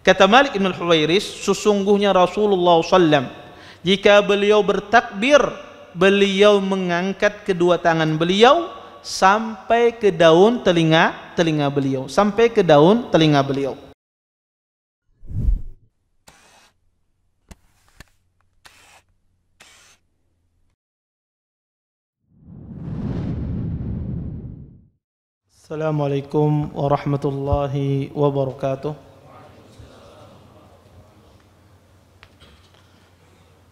Kata Malik bin Al-Huwairis, sesungguhnya Rasulullah SAW jika beliau bertakbir, beliau mengangkat kedua tangan beliau sampai ke daun telinga beliau, sampai ke daun telinga beliau. Assalamualaikum warahmatullahi wabarakatuh.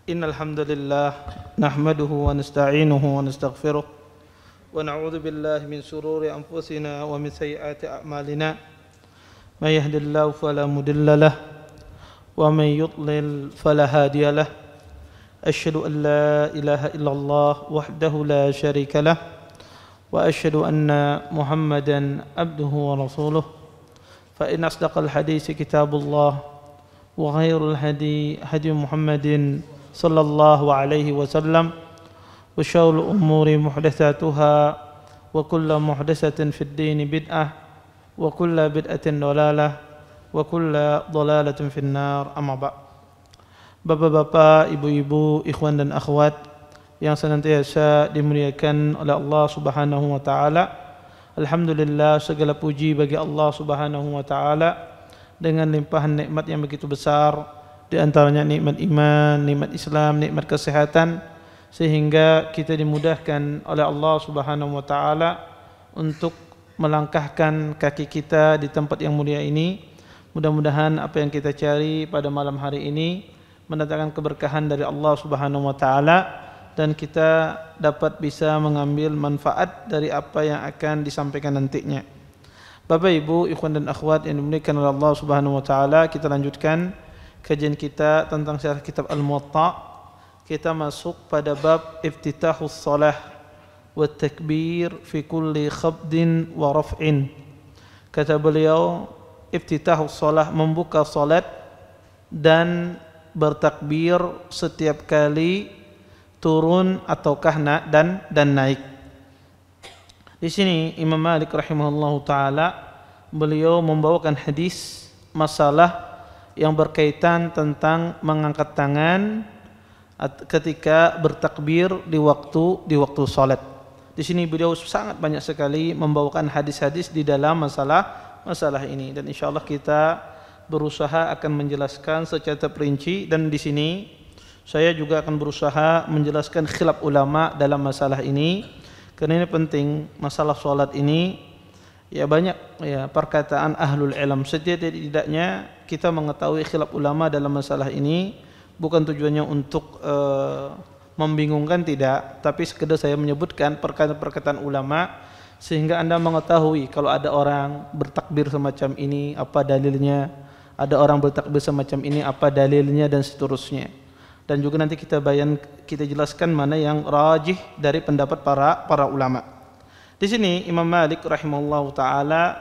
Innal hamdalillah nahmaduhu wa nasta'inuhu wa nastaghfiruh wa na'udzu billahi min shururi anfusina wa min sayyiati a'malina. May yahdihillahu fala mudilla lahu wa may yudlil fala hadiya lahu. Asyhadu an la ilaha illallah wahdahu la syarika lahu wa asyhadu anna Muhammadan abduhu wa rasuluh. Fa in asdaqal hadits kitabullah wa khairul hadi hadi Muhammadin sallallahu alaihi wasallam wa syarrul umuri muhdatsatuha wa kullu muhdatsatin fid din bid'ah wa kullu bid'atin dhalalah wa kullu dhalalatin fin nar. Amma ba'd. Bapak-bapak, ibu-ibu, ikhwan dan akhwat yang senantiasa dimuliakan oleh Allah Subhanahu wa taala. Alhamdulillah, segala puji bagi Allah Subhanahu wa taala dengan limpahan nikmat yang begitu besar, di antaranya nikmat iman, nikmat Islam, nikmat kesehatan, sehingga kita dimudahkan oleh Allah Subhanahu wa taala untuk melangkahkan kaki kita di tempat yang mulia ini. Mudah-mudahan apa yang kita cari pada malam hari ini mendatangkan keberkahan dari Allah Subhanahu wa taala dan kita dapat bisa mengambil manfaat dari apa yang akan disampaikan nantinya. Bapak, Ibu, ikhwan dan akhwat yang dimuliakan oleh Allah Subhanahu wa taala, kita lanjutkan kajian kita tentang syarah kitab Al-Muwatta. Kita masuk pada bab iftitahus shalah wa takbir fi kulli khabdin wa raf'in. Kata beliau, iftitahus shalah, membuka salat dan bertakbir setiap kali turun ataukah dan naik. Di sini Imam Malik rahimahullahu taala beliau membawakan hadis masalah yang berkaitan tentang mengangkat tangan ketika bertakbir di waktu salat. Di sini beliau sangat banyak sekali membawakan hadis-hadis di dalam masalah ini, dan insyaallah kita berusaha akan menjelaskan secara terperinci. Dan di sini saya juga akan berusaha menjelaskan khilaf ulama dalam masalah ini, karena ini penting. Masalah salat ini ya banyak ya perkataan ahlul ilm. Setidaknya kita mengetahui khilaf ulama dalam masalah ini, bukan tujuannya untuk membingungkan, tidak, tapi sekedar saya menyebutkan perkataan-perkataan ulama sehingga Anda mengetahui kalau ada orang bertakbir semacam ini apa dalilnya, ada orang bertakbir semacam ini apa dalilnya, dan seterusnya. Dan juga nanti kita jelaskan mana yang rajih dari pendapat para ulama. Di sini Imam Malik rahimahullahu taala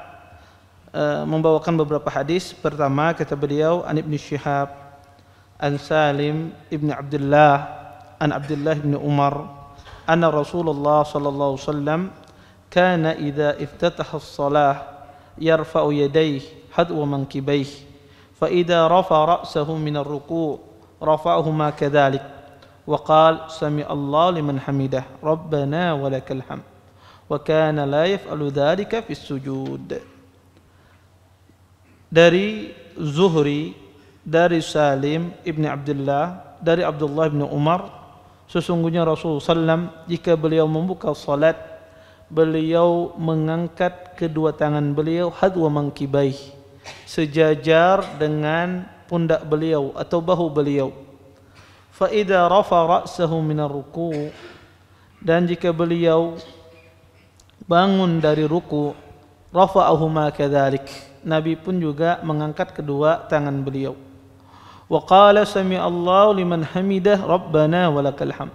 membawakan beberapa hadis. Pertama, kata beliau, an Ibnu Syihab an Salim ibn Abdullah an Abdullah ibn Umar anna Rasulullah sallallahu alaihi wasallam kana idza iftataha as-salah yarfa'u yadayhi hadwa mankibayhi fa idza rafa'a ra'sahu min ar-ruku' rafa'ahuma kadzalik wa qala sami Allah liman hamidah rabbana walakal hamd wa kana la yaf'alu dzalika fis sujud. Dari Zuhri, dari Salim ibn Abdullah, dari Abdullah ibn Umar, sesungguhnya Rasulullah SAW jika beliau membuka salat, beliau mengangkat kedua tangan beliau hadwa mankibaih, sejajar dengan pundak beliau atau bahu beliau. Fa idza rafa ra'sahu min ar-ruku', dan jika beliau bangun dari ruku, rafa'ahuma kadzalik, Nabi pun juga mengangkat kedua tangan beliau. Wa qala sami Allahu liman hamidah rabbana walakal hamd,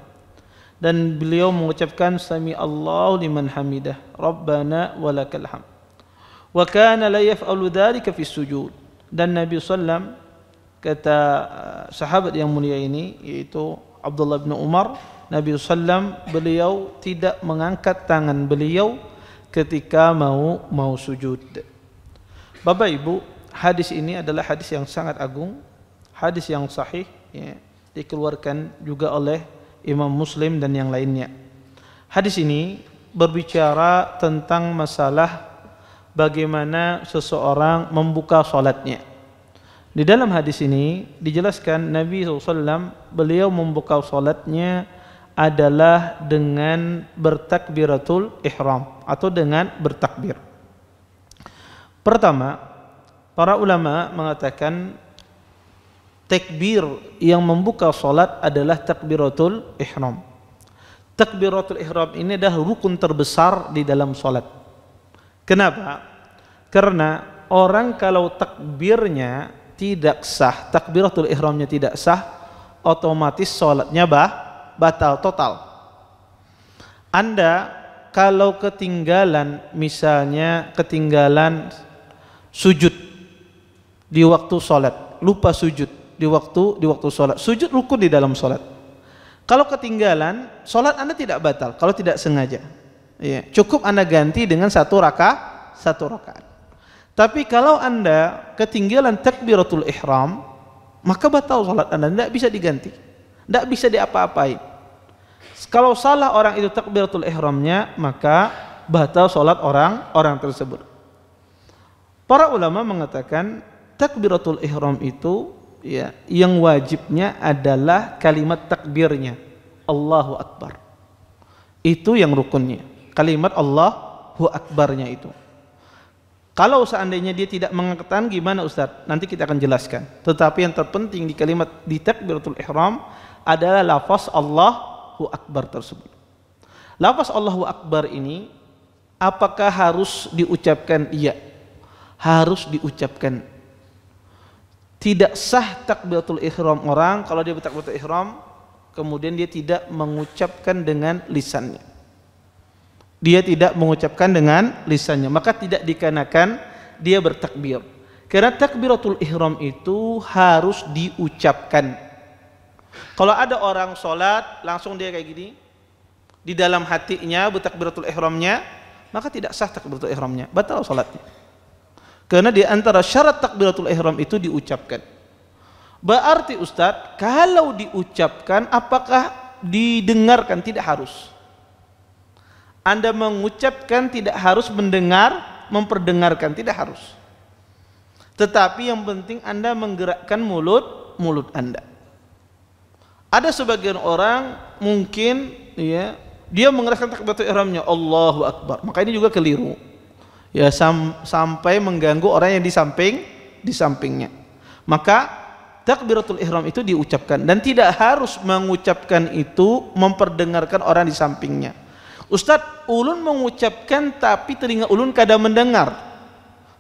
dan beliau mengucapkan sami Allahu liman hamidah rabbana walakal hamd. Wa kana la yaf'alu dzalika fi sujud, dan Nabi sallallahu, kata sahabat yang mulia ini yaitu Abdullah bin Umar, Nabi sallam beliau tidak mengangkat tangan beliau ketika mau sujud. Bapak Ibu, hadis ini adalah hadis yang sangat agung, hadis yang sahih, ya, dikeluarkan juga oleh Imam Muslim dan yang lainnya. Hadis ini berbicara tentang masalah bagaimana seseorang membuka salatnya. Di dalam hadis ini dijelaskan Nabi SAW beliau membuka salatnya adalah dengan bertakbiratul ihram atau dengan bertakbir. Pertama, para ulama mengatakan takbir yang membuka salat adalah takbiratul ihram. Takbiratul ihram ini adalah rukun terbesar di dalam salat. Kenapa? Karena orang kalau takbirnya tidak sah, takbiratul ihramnya tidak sah, otomatis salatnya batal total. Anda kalau ketinggalan, misalnya ketinggalan sujud di waktu salat, lupa sujud di waktu salat. Sujud rukun di dalam salat. Kalau ketinggalan, salat Anda tidak batal kalau tidak sengaja. Ya, cukup Anda ganti dengan satu rakaat. Tapi kalau Anda ketinggalan takbiratul ihram, maka batal salat Anda, tidak bisa diganti, tidak bisa diapa-apain. Kalau salah orang itu takbiratul ihramnya, maka batal salat orang tersebut. Para ulama mengatakan takbiratul ihram itu, ya, yang wajibnya adalah kalimat takbirnya, Allahu Akbar. Itu yang rukunnya, kalimat Allahu Akbarnya itu. Kalau seandainya dia tidak mengatakan, gimana Ustaz? Nanti kita akan jelaskan. Tetapi yang terpenting di kalimat di takbiratul ihram adalah lafaz Allahu Akbar tersebut. Lafaz Allahu Akbar ini apakah harus diucapkan? Iya, harus diucapkan. Tidak sah takbiratul ihram orang kalau dia bertakbiratul ihram kemudian dia tidak mengucapkan dengan lisannya. Dia tidak mengucapkan dengan lisannya, maka tidak dikarenakan dia bertakbir. Karena takbiratul ihram itu harus diucapkan. Kalau ada orang sholat langsung dia kayak gini, di dalam hatinya bertakbiratul ihramnya, maka tidak sah takbiratul ihramnya, batal sholatnya. Karena di antara syarat takbiratul ihram itu diucapkan. Berarti Ustadz, kalau diucapkan apakah didengarkan? Tidak harus. Anda mengucapkan tidak harus mendengar, memperdengarkan, tidak harus. Tetapi yang penting Anda menggerakkan mulut Anda. Ada sebagian orang mungkin, ya, dia mengeraskan takbiratul ihramnya Allahu Akbar, maka ini juga keliru. Ya, sampai mengganggu orang yang di sampingnya. Maka takbiratul ihram itu diucapkan dan tidak harus mengucapkan itu memperdengarkan orang di sampingnya. Ustadz, ulun mengucapkan tapi telinga ulun kadang mendengar,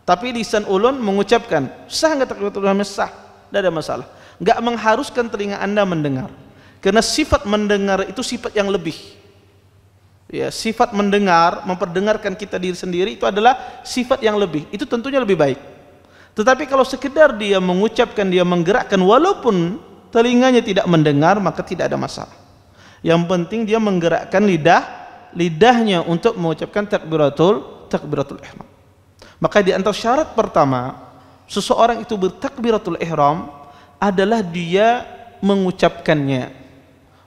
tapi lisan ulun mengucapkan, sah nggak takbiratul ihramnya? Sah, tidak ada masalah. Nggak mengharuskan telinga Anda mendengar, karena sifat mendengar itu sifat yang lebih. Ya, sifat mendengar, memperdengarkan kita diri sendiri itu adalah sifat yang lebih. Itu tentunya lebih baik. Tetapi kalau sekedar dia mengucapkan, dia menggerakkan walaupun telinganya tidak mendengar, maka tidak ada masalah. Yang penting dia menggerakkan lidahnya untuk mengucapkan takbiratul ihram. Maka di antara syarat pertama seseorang itu bertakbiratul ihram adalah dia mengucapkannya,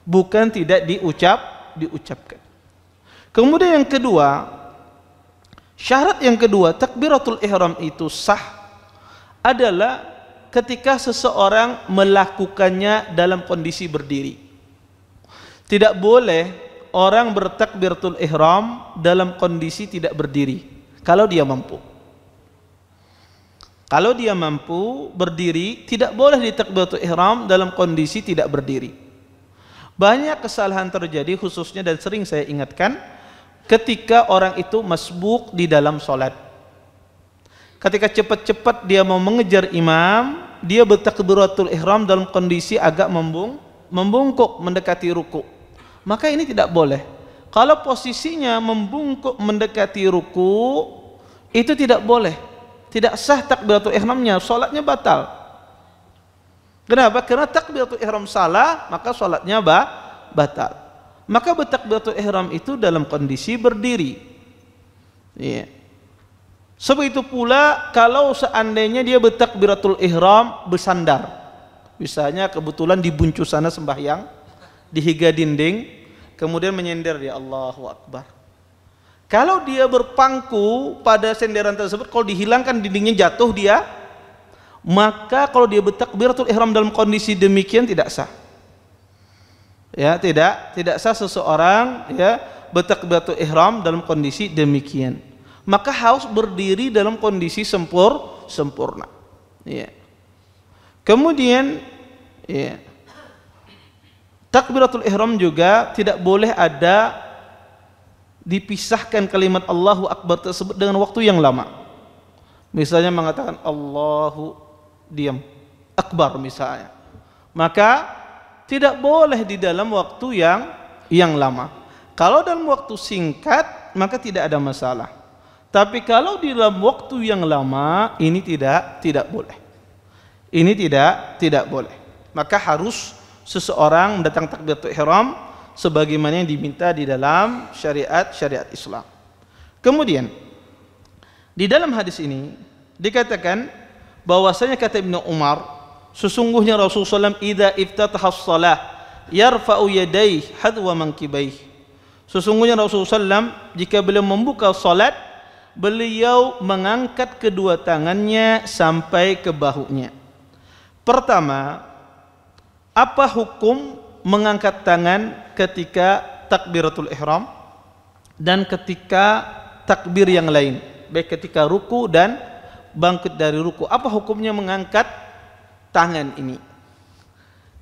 bukan tidak diucapkan. Kemudian yang kedua, syarat yang kedua takbiratul ihram itu sah adalah ketika seseorang melakukannya dalam kondisi berdiri. Tidak boleh orang bertakbiratul ihram dalam kondisi tidak berdiri kalau dia mampu. Kalau dia mampu berdiri, tidak boleh di takbiratul ihram dalam kondisi tidak berdiri. Banyak kesalahan terjadi, khususnya dan sering saya ingatkan ketika orang itu masbuk di dalam sholat. Ketika cepat-cepat dia mau mengejar imam, dia bertakbiratul ihram dalam kondisi agak membungkuk mendekati ruku. Maka ini tidak boleh. Kalau posisinya membungkuk mendekati ruku, itu tidak boleh, tidak sah takbiratul ihramnya, sholatnya batal. Kenapa? Karena takbiratul ihram salah, maka sholatnya batal. Maka bertakbiratul ihram itu dalam kondisi berdiri. Ya. Sebegitu pula kalau seandainya dia bertakbiratul ihram bersandar. Misalnya kebetulan di buncu sana sembahyang, di higa dinding, kemudian menyender dia Allahu Akbar. Kalau dia berpangku pada senderan tersebut, kalau dihilangkan dindingnya jatuh dia, maka kalau dia bertakbiratul ihram dalam kondisi demikian tidak sah. Ya, tidak sah seseorang ya bertakbiratul ihram dalam kondisi demikian. Maka harus berdiri dalam kondisi sempurna. Ya. Kemudian ya, takbiratul ihram juga tidak boleh ada dipisahkan kalimat Allahu Akbar tersebut dengan waktu yang lama. Misalnya mengatakan Allahu diam Akbar misalnya. Maka tidak boleh di dalam waktu yang lama. Kalau dalam waktu singkat maka tidak ada masalah. Tapi kalau di dalam waktu yang lama ini tidak boleh. Ini tidak boleh. Maka harus seseorang mendatang takbiratul ihram sebagaimana yang diminta di dalam syariat Islam. Kemudian di dalam hadis ini dikatakan bahwasanya kata Ibnu Umar, sesungguhnya Rasulullah SAW idza iftataha shalah yarfa'u yadayhi hadwa mankibayhi. Sesungguhnya Rasulullah SAW jika beliau membuka salat, beliau mengangkat kedua tangannya sampai ke bahunya. Pertama, apa hukum mengangkat tangan ketika takbiratul ihram dan ketika takbir yang lain, baik ketika ruku dan bangkit dari ruku? Apa hukumnya mengangkat tangan ini?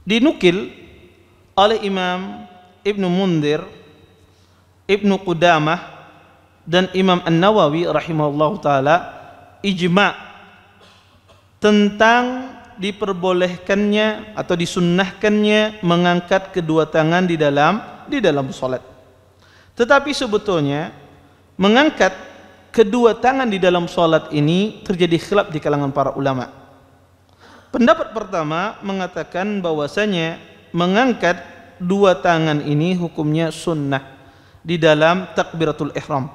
Dinukil oleh Imam Ibnu Mundir, Ibnu Qudamah dan Imam An-Nawawi rahimahullahu taala ijma' tentang diperbolehkannya atau disunnahkannya mengangkat kedua tangan di dalam salat. Tetapi sebetulnya mengangkat kedua tangan di dalam salat ini terjadi khilaf di kalangan para ulama. Pendapat pertama mengatakan bahwasanya mengangkat dua tangan ini hukumnya sunnah di dalam takbiratul ihram.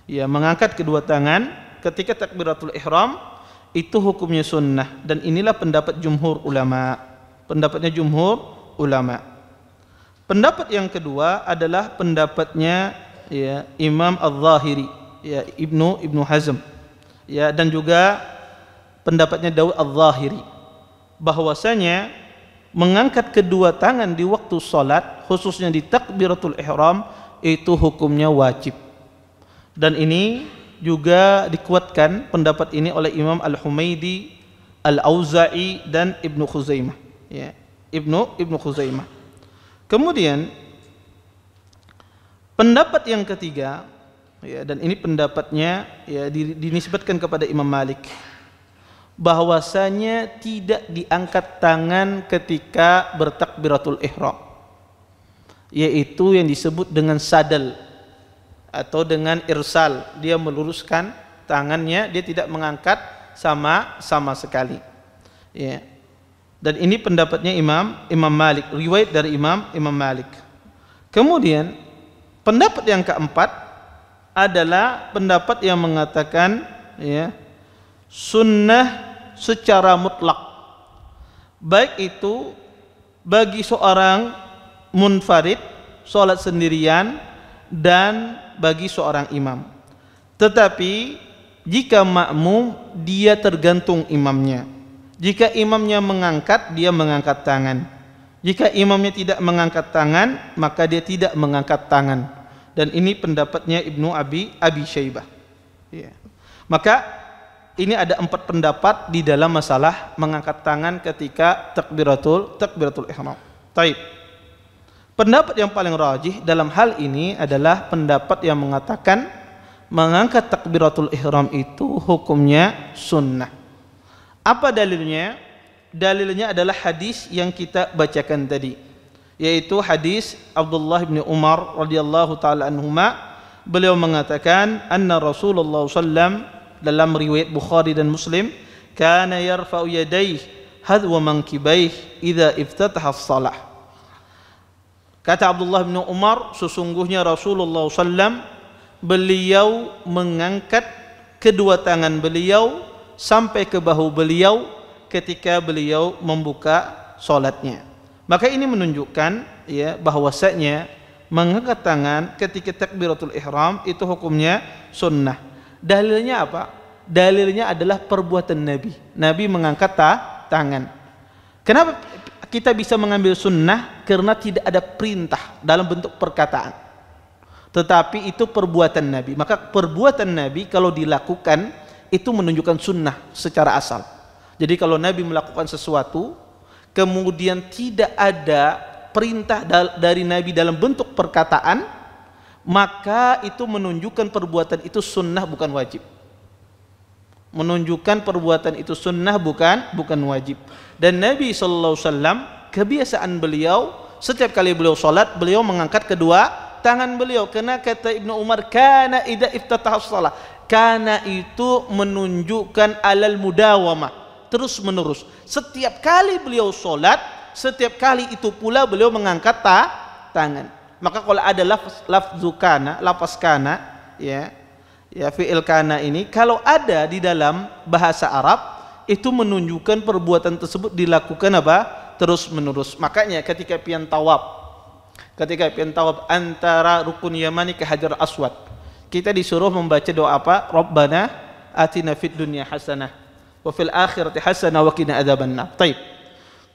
Ya, mengangkat kedua tangan ketika takbiratul ihram itu hukumnya sunnah, dan inilah pendapat jumhur ulama. Pendapatnya jumhur ulama. Pendapat yang kedua adalah pendapatnya ya Imam Al-Zahiri, ya Ibnu Hazm, ya, dan juga pendapatnya Daud Al-Zahiri, bahwasanya mengangkat kedua tangan di waktu salat khususnya di takbiratul ihram itu hukumnya wajib. Dan ini juga dikuatkan pendapat ini oleh Imam Al-Humaidi, Al-Auza'i dan Ibnu Khuzaimah, ya, Ibnu Khuzaimah. Kemudian pendapat yang ketiga, ya, dan ini pendapatnya ya dinisbatkan kepada Imam Malik, bahwasanya tidak diangkat tangan ketika bertakbiratul ihram, yaitu yang disebut dengan sadal atau dengan irsal. Dia meluruskan tangannya, dia tidak mengangkat sama sekali, ya. Dan ini pendapatnya Imam Malik, riwayat dari Imam Malik. Kemudian pendapat yang keempat adalah pendapat yang mengatakan ya sunnah secara mutlak, baik itu bagi seorang munfarid salat sendirian dan bagi seorang imam. Tetapi jika makmum, dia tergantung imamnya. Jika imamnya mengangkat, dia mengangkat tangan. Jika imamnya tidak mengangkat tangan, maka dia tidak mengangkat tangan. Dan ini pendapatnya Ibnu Abi Syaibah, ya. Maka ini ada 4 pendapat di dalam masalah mengangkat tangan ketika takbiratul ihram. Taib. Pendapat yang paling rajih dalam hal ini adalah pendapat yang mengatakan mengangkat takbiratul ihram itu hukumnya sunnah. Apa dalilnya? Dalilnya adalah hadis yang kita bacakan tadi, yaitu hadis Abdullah bin Umar radhiyallahu taala anhuma. Beliau mengatakan anna Rasulullah sallam, dalam riwayat Bukhari dan Muslim, kana yarfa'u yadayhi hadwa mankibayhi idza iftataha as-salah. Kata Abdullah bin Umar, sesungguhnya Rasulullah sallam beliau mengangkat kedua tangan beliau sampai ke bahu beliau ketika beliau membuka salatnya. Maka ini menunjukkan ya bahwasanya mengangkat tangan ketika takbiratul ihram itu hukumnya sunnah. Dalilnya apa? Dalilnya adalah perbuatan Nabi. Nabi mengangkat tangan. Kenapa kita bisa mengambil sunnah? Karena tidak ada perintah dalam bentuk perkataan, tetapi itu perbuatan Nabi. Maka perbuatan Nabi kalau dilakukan itu menunjukkan sunnah secara asal. Jadi kalau Nabi melakukan sesuatu kemudian tidak ada perintah dari Nabi dalam bentuk perkataan, maka itu menunjukkan perbuatan itu sunnah bukan wajib. Menunjukkan perbuatan itu sunnah bukan wajib. Dan Nabi SAW kebiasaan beliau setiap kali beliau salat beliau mengangkat kedua tangan beliau, karena kata Ibnu Umar kana idza iftatahas shalah, kana itu menunjukkan alal mudawamah, terus menerus. Setiap kali beliau salat, setiap kali itu pula beliau mengangkat tangan. Maka kalau ada lafzu kana, lafaz kana ya fi'il kana ini kalau ada di dalam bahasa Arab itu menunjukkan perbuatan tersebut dilakukan apa? Terus menerus. Makanya ketika pian tawaf antara rukun Yamani ke Hajar Aswad, kita disuruh membaca doa apa? Rabbana atina fid dunya hasanah wa fil akhirati hasanah wa qina adzabannar. Baik.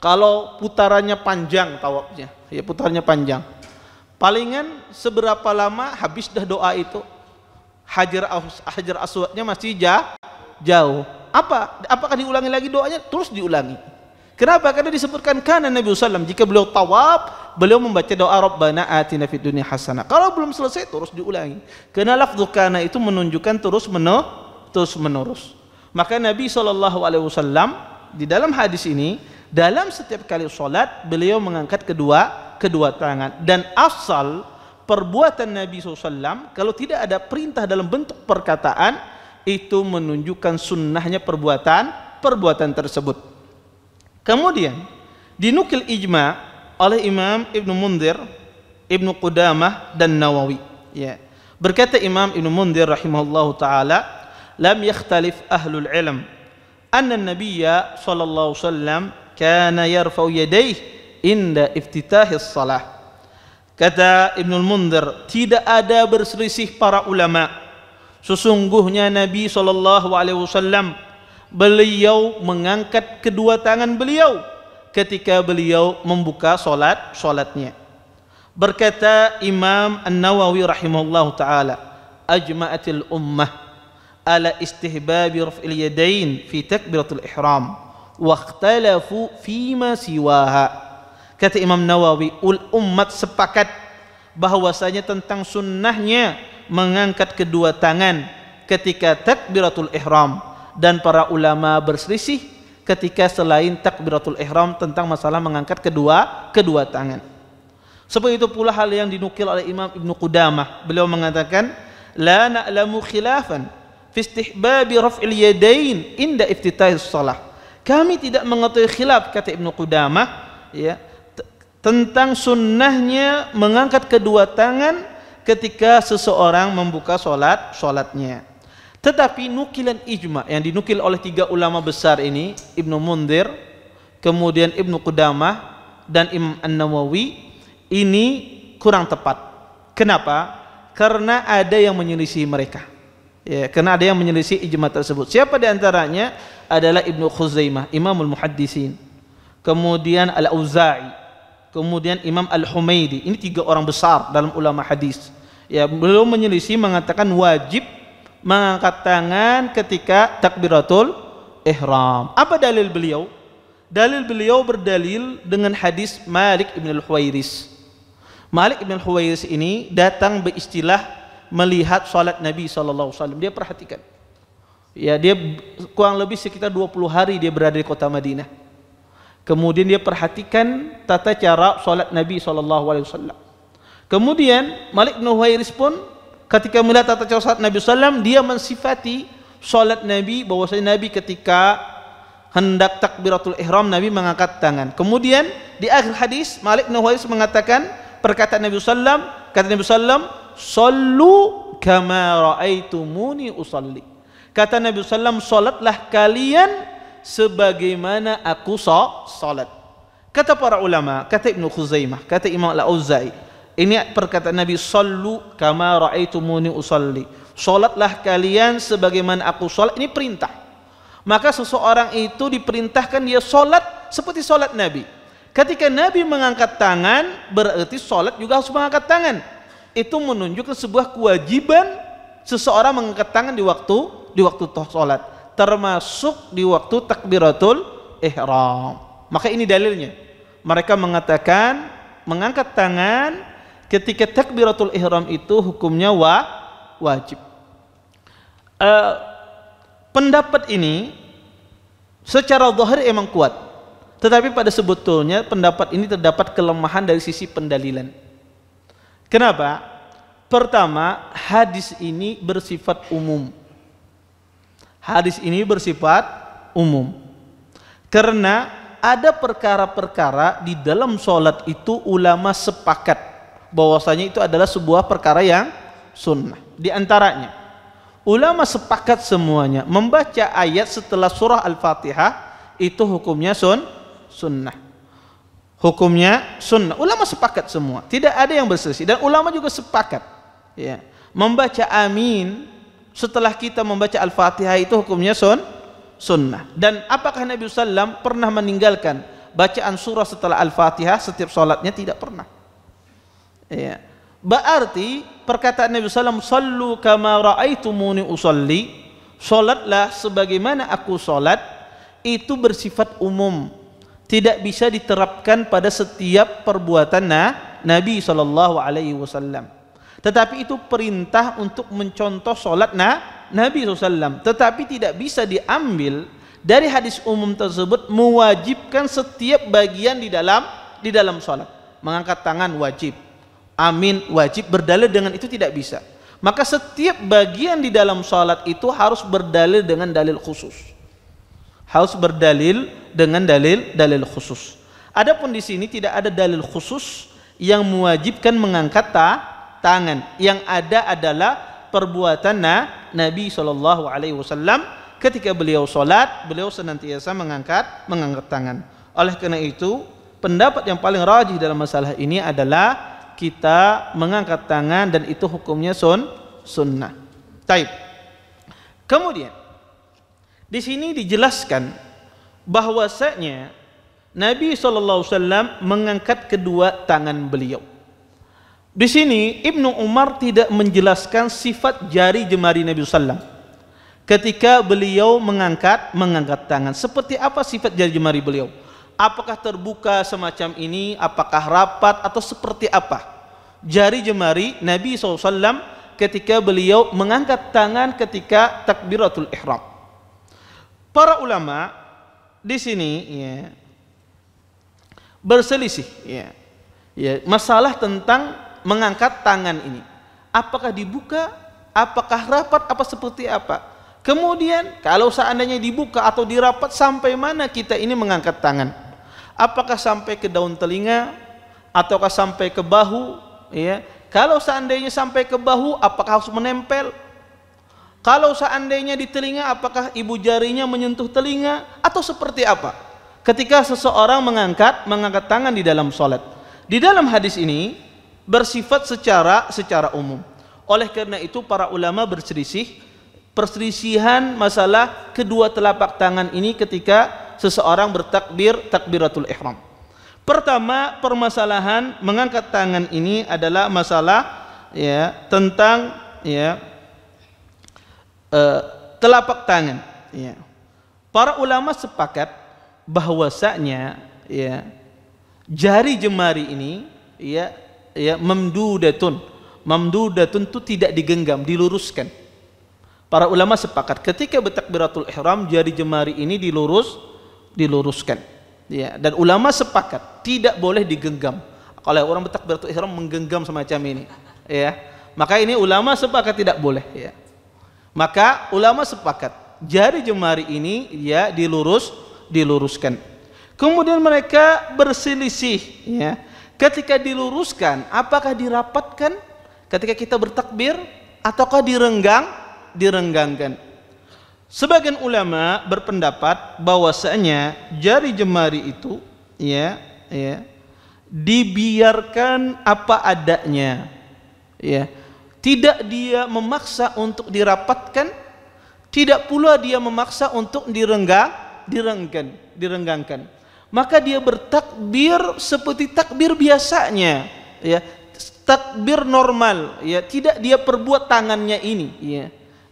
Kalau putarannya panjang tawafnya, ya putarannya panjang. Palingan seberapa lama habis dah doa itu? Hajar Aswadnya masih jauh. Apakah diulangi lagi doanya? Terus diulangi. Kenapa? Karena disebutkan karena Nabi SAW jika beliau tawaf, beliau membaca doa Rabbana atina fid dunya hasanah. Kalau belum selesai terus diulangi. Karena lafzu kana itu menunjukkan terus menerus. Maka Nabi SAW di dalam hadis ini, dalam setiap kali sholat beliau mengangkat kedua tangan. Dan asal perbuatan Nabi SAW kalau tidak ada perintah dalam bentuk perkataan itu menunjukkan sunnahnya perbuatan tersebut. Kemudian dinukil ijma oleh Imam Ibnu Munzir, Ibnu Qudamah dan Nawawi. Ya. Berkata Imam Ibnu Munzir rahimahullahu taala, lam yakhtalif ahlul ilm anna an-nabiyya sallallahu alaihi wasallam kana yarfa'u yadayhi inda iftitahis salah. Kata Ibnu Munzir, tidak ada berselisih para ulama. Sesungguhnya Nabi sallallahu alaihi wasallam beliau mengangkat kedua tangan beliau ketika beliau membuka salatnya. Berkata Imam An-Nawawi rahimahullahu taala, ajma'atil ummah ala istihbabi raf'il yadain fi takbiratul ihram wa ikhtalafu fima siwaha. Kata Imam Nawawi, umat sepakat bahwasanya tentang sunnahnya mengangkat kedua tangan ketika takbiratul ihram, dan para ulama berselisih ketika selain takbiratul ihram tentang masalah mengangkat kedua tangan. Seperti itu pula hal yang dinukil oleh Imam Ibnu Qudamah. Beliau mengatakan, la na'lamu khilafan fi istihbabi raf'il yadain inda iftitahis shalah. Kami tidak mengetahui khilaf, kata Ibnu Qudamah, ya, tentang sunnahnya mengangkat kedua tangan ketika seseorang membuka salatnya. Tetapi nukilan ijma yang dinukil oleh tiga ulama besar ini, Ibnu Munzir, kemudian Ibnu Qudamah dan Imam An-Nawawi, ini kurang tepat. Kenapa? Karena ada yang menyelisih mereka. Ya, karena ada yang menyelisih ijma tersebut. Siapa di antaranya? Adalah Ibnu Khuzaimah, Imamul Muhaddisin. Kemudian Al-Auza'i, kemudian Imam Al-Humaidi. Ini tiga orang besar dalam ulama hadis. Ya, belum menyelisih mengatakan wajib mengangkat tangan ketika takbiratul ihram. Apa dalil beliau? Dalil beliau berdalil dengan hadis Malik ibn al-Huwairis. Malik ibn al-Huwairis ini datang beristilah melihat salat Nabi SAW. Dia perhatikan. Ya, dia kurang lebih sekitar 20 hari dia berada di kota Madinah. Kemudian dia perhatikan tata cara salat Nabi SAW. Kemudian Malik ibn al-Huwairis pun ketika melihat tata cara salat Nabi SAW, dia mensifati salat Nabi bahwasanya Nabi ketika hendak takbiratul ihram Nabi mengangkat tangan. Kemudian di akhir hadis Malik bin Huwais mengatakan perkataan Nabi SAW, kata Nabi SAW, sallu kama ra'aitumuni usalli. Kata Nabi SAW, salatlah kalian sebagaimana aku salat. Kata para ulama, kata Ibnu Khuzaimah, kata Imam Al-Auza'i, ini perkataan Nabi, sallu kama ra'aitumuni usalli. Salatlah kalian sebagaimana aku salat. Ini perintah. Maka seseorang itu diperintahkan dia salat seperti salat Nabi. Ketika Nabi mengangkat tangan, berarti salat juga harus mengangkat tangan. Itu menunjukkan sebuah kewajiban seseorang mengangkat tangan di waktu salat, termasuk di waktu takbiratul ihram. Maka ini dalilnya. Mereka mengatakan mengangkat tangan ketika takbiratul ihram itu hukumnya wajib. Pendapat ini secara zahir emang kuat, tetapi pada sebetulnya pendapat ini terdapat kelemahan dari sisi pendalilan. Kenapa? Pertama, hadis ini bersifat umum. Hadis ini bersifat umum karena ada perkara-perkara di dalam sholat itu ulama sepakat bahwasanya itu adalah sebuah perkara yang sunnah. Di antaranya ulama sepakat semuanya membaca ayat setelah surah Al-Fatihah itu hukumnya sunnah. Hukumnya sunnah. Ulama sepakat semua, tidak ada yang berselisih, dan ulama juga sepakat ya, membaca amin setelah kita membaca Al-Fatihah itu hukumnya sunnah. Dan apakah Nabi SAW pernah meninggalkan bacaan surah setelah Al-Fatihah setiap sholatnya? Tidak pernah ya. Berarti perkataan Nabi SAW, sallu kama ra'aitumuni usalli, sholatlah sebagaimana aku sholat, itu bersifat umum, tidak bisa diterapkan pada setiap perbuatan Nabi SAW. Tetapi itu perintah untuk mencontoh sholat Nabi SAW. Tetapi tidak bisa diambil dari hadis umum tersebut mewajibkan setiap bagian di dalam sholat. Mengangkat tangan wajib, amin wajib, berdalil dengan itu tidak bisa. Maka setiap bagian di dalam sholat itu harus berdalil dengan dalil khusus. Harus berdalil dengan dalil khusus. Adapun di sini tidak ada dalil khusus yang mewajibkan mengangkat tangan. Yang ada adalah perbuatan Nabi SAW ketika beliau sholat, beliau senantiasa mengangkat tangan. Oleh karena itu, pendapat yang paling rajih dalam masalah ini adalah kita mengangkat tangan dan itu hukumnya sunnah. Taib. Kemudian di sini dijelaskan bahwasanya Nabi SAW mengangkat kedua tangan beliau. Di sini Ibnu Umar tidak menjelaskan sifat jari jemari Nabi SAW ketika beliau mengangkat tangan. Seperti apa sifat jari jemari beliau? Apakah terbuka semacam ini? Apakah rapat? Atau seperti apa jari jemari Nabi SAW ketika beliau mengangkat tangan ketika takbiratul ihram? Para ulama di sini ya, berselisih ya, masalah tentang mengangkat tangan ini, apakah dibuka, apakah rapat, apa seperti apa. Kemudian kalau seandainya dibuka atau dirapat, sampai mana kita ini mengangkat tangan? Apakah sampai ke daun telinga ataukah sampai ke bahu ya? Kalau seandainya sampai ke bahu, apakah harus menempel? Kalau seandainya di telinga, apakah ibu jarinya menyentuh telinga atau seperti apa ketika seseorang mengangkat tangan di dalam sholat? Di dalam hadis ini bersifat secara umum. Oleh karena itu para ulama perselisihan masalah kedua telapak tangan ini ketika seseorang takbiratul ihram. Pertama, permasalahan mengangkat tangan ini adalah masalah ya tentang ya telapak tangan ya. Para ulama sepakat bahwasanya ya jari jemari ini ya mamdudatun itu tidak digenggam, diluruskan. Para ulama sepakat ketika bertakbiratul ihram jari jemari ini diluruskan ya, dan ulama sepakat tidak boleh digenggam. Kalau orang bertakbiratul ihram menggenggam semacam ini ya, maka ini ulama sepakat tidak boleh ya. Maka ulama sepakat jari jemari ini ya diluruskan. Kemudian mereka berselisih ya, ketika diluruskan apakah dirapatkan ketika kita bertakbir ataukah direnggangkan. Sebagian ulama berpendapat bahwasanya jari jemari itu dibiarkan apa adanya, tidak dia memaksa untuk dirapatkan, tidak pula dia memaksa untuk direnggangkan. Maka dia bertakbir seperti takbir biasanya, takbir normal, tidak dia perbuat tangannya ini,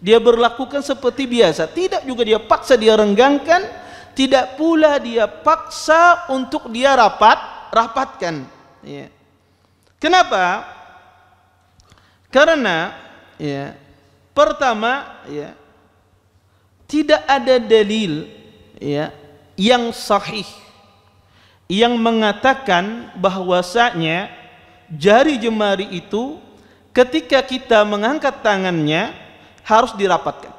dia berlakukan seperti biasa, tidak juga dia paksa dia renggangkan, tidak pula dia paksa untuk dia rapatkan. Kenapa? Karena pertama tidak ada dalil yang sahih yang mengatakan bahwasanya jari jemari itu ketika kita mengangkat tangannya harus dirapatkan,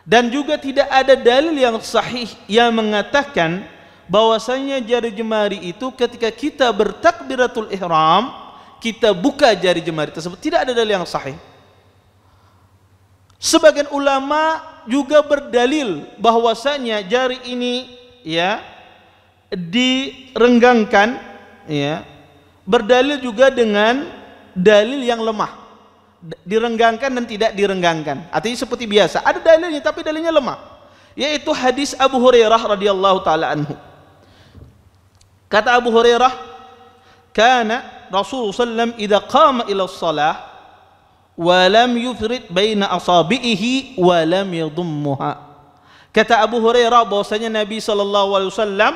dan juga tidak ada dalil yang sahih yang mengatakan bahwasanya jari jemari itu ketika kita bertakbiratul ihram kita buka jari jemari tersebut. Tidak ada dalil yang sahih. Sebagian ulama juga berdalil bahwasanya jari ini direnggangkan, berdalil juga dengan dalil yang lemah, direnggangkan dan tidak direnggangkan, artinya seperti biasa. Ada dalilnya tapi dalilnya lemah, yaitu hadis Abu Hurairah radhiyallahu taala anhu. Kata Abu Hurairah, kana Rasulullah sallam idza qama ila shalah wa lam yufrid baina asabihi wa lam yadhummuha. Kata Abu Hurairah bahwasanya Nabi sallallahu alaihi wasallam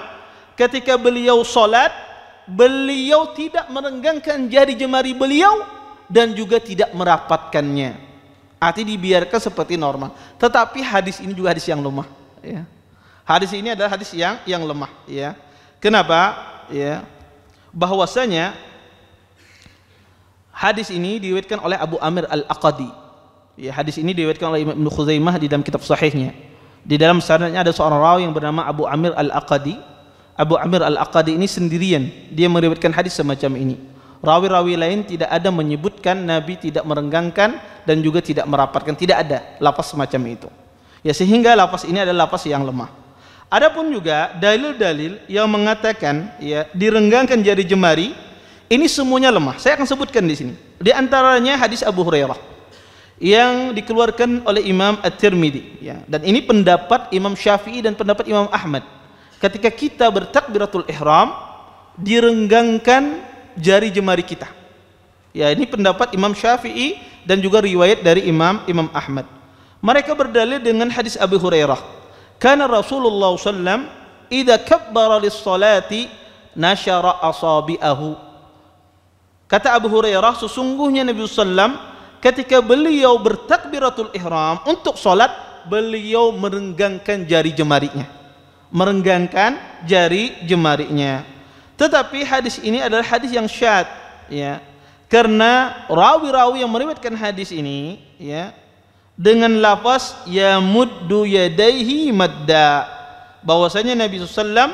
ketika beliau salat, beliau tidak merenggangkan jari jemari beliau dan juga tidak merapatkannya, artinya dibiarkan seperti normal. Tetapi hadis ini juga hadis yang lemah, hadis ini adalah hadis yang lemah, Kenapa? Bahwasanya hadis ini diriwayatkan oleh Abu Amir Al-Aqadi. Hadis ini diriwayatkan oleh Imam Ibnu Khuzaimah di dalam kitab sahihnya. Di dalam sanadnya ada seorang rawi yang bernama Abu Amir Al-Aqadi. Abu Amir Al-Aqadi ini sendirian dia meriwayatkan hadis semacam ini. Rawi-rawi lain tidak ada menyebutkan Nabi tidak merenggangkan dan juga tidak merapatkan, tidak ada lafaz semacam itu. Sehingga lafaz ini adalah lafaz yang lemah. Adapun juga dalil-dalil yang mengatakan direnggangkan jari jemari, ini semuanya lemah. Saya akan sebutkan di sini. Di antaranya hadis Abu Hurairah yang dikeluarkan oleh Imam At-Tirmidzi, dan ini pendapat Imam Syafi'i dan pendapat Imam Ahmad. Ketika kita bertakbiratul ihram direnggangkan jari jemari kita. Ini pendapat Imam Syafi'i dan juga riwayat dari Imam Ahmad. Mereka berdalil dengan hadis Abu Hurairah. Kana Rasulullah sallam idza kabbara lis-salati nasyara asabi'ahu. Kata Abu Hurairah, sesungguhnya Nabi sallam ketika beliau bertakbiratul ihram untuk salat, beliau merenggangkan jari jemarinya. Tetapi hadis ini adalah hadis yang syadz, karena rawi-rawi yang meriwayatkan hadis ini dengan lafaz yamuddu yadaihi madda, bahwasanya Nabi SAW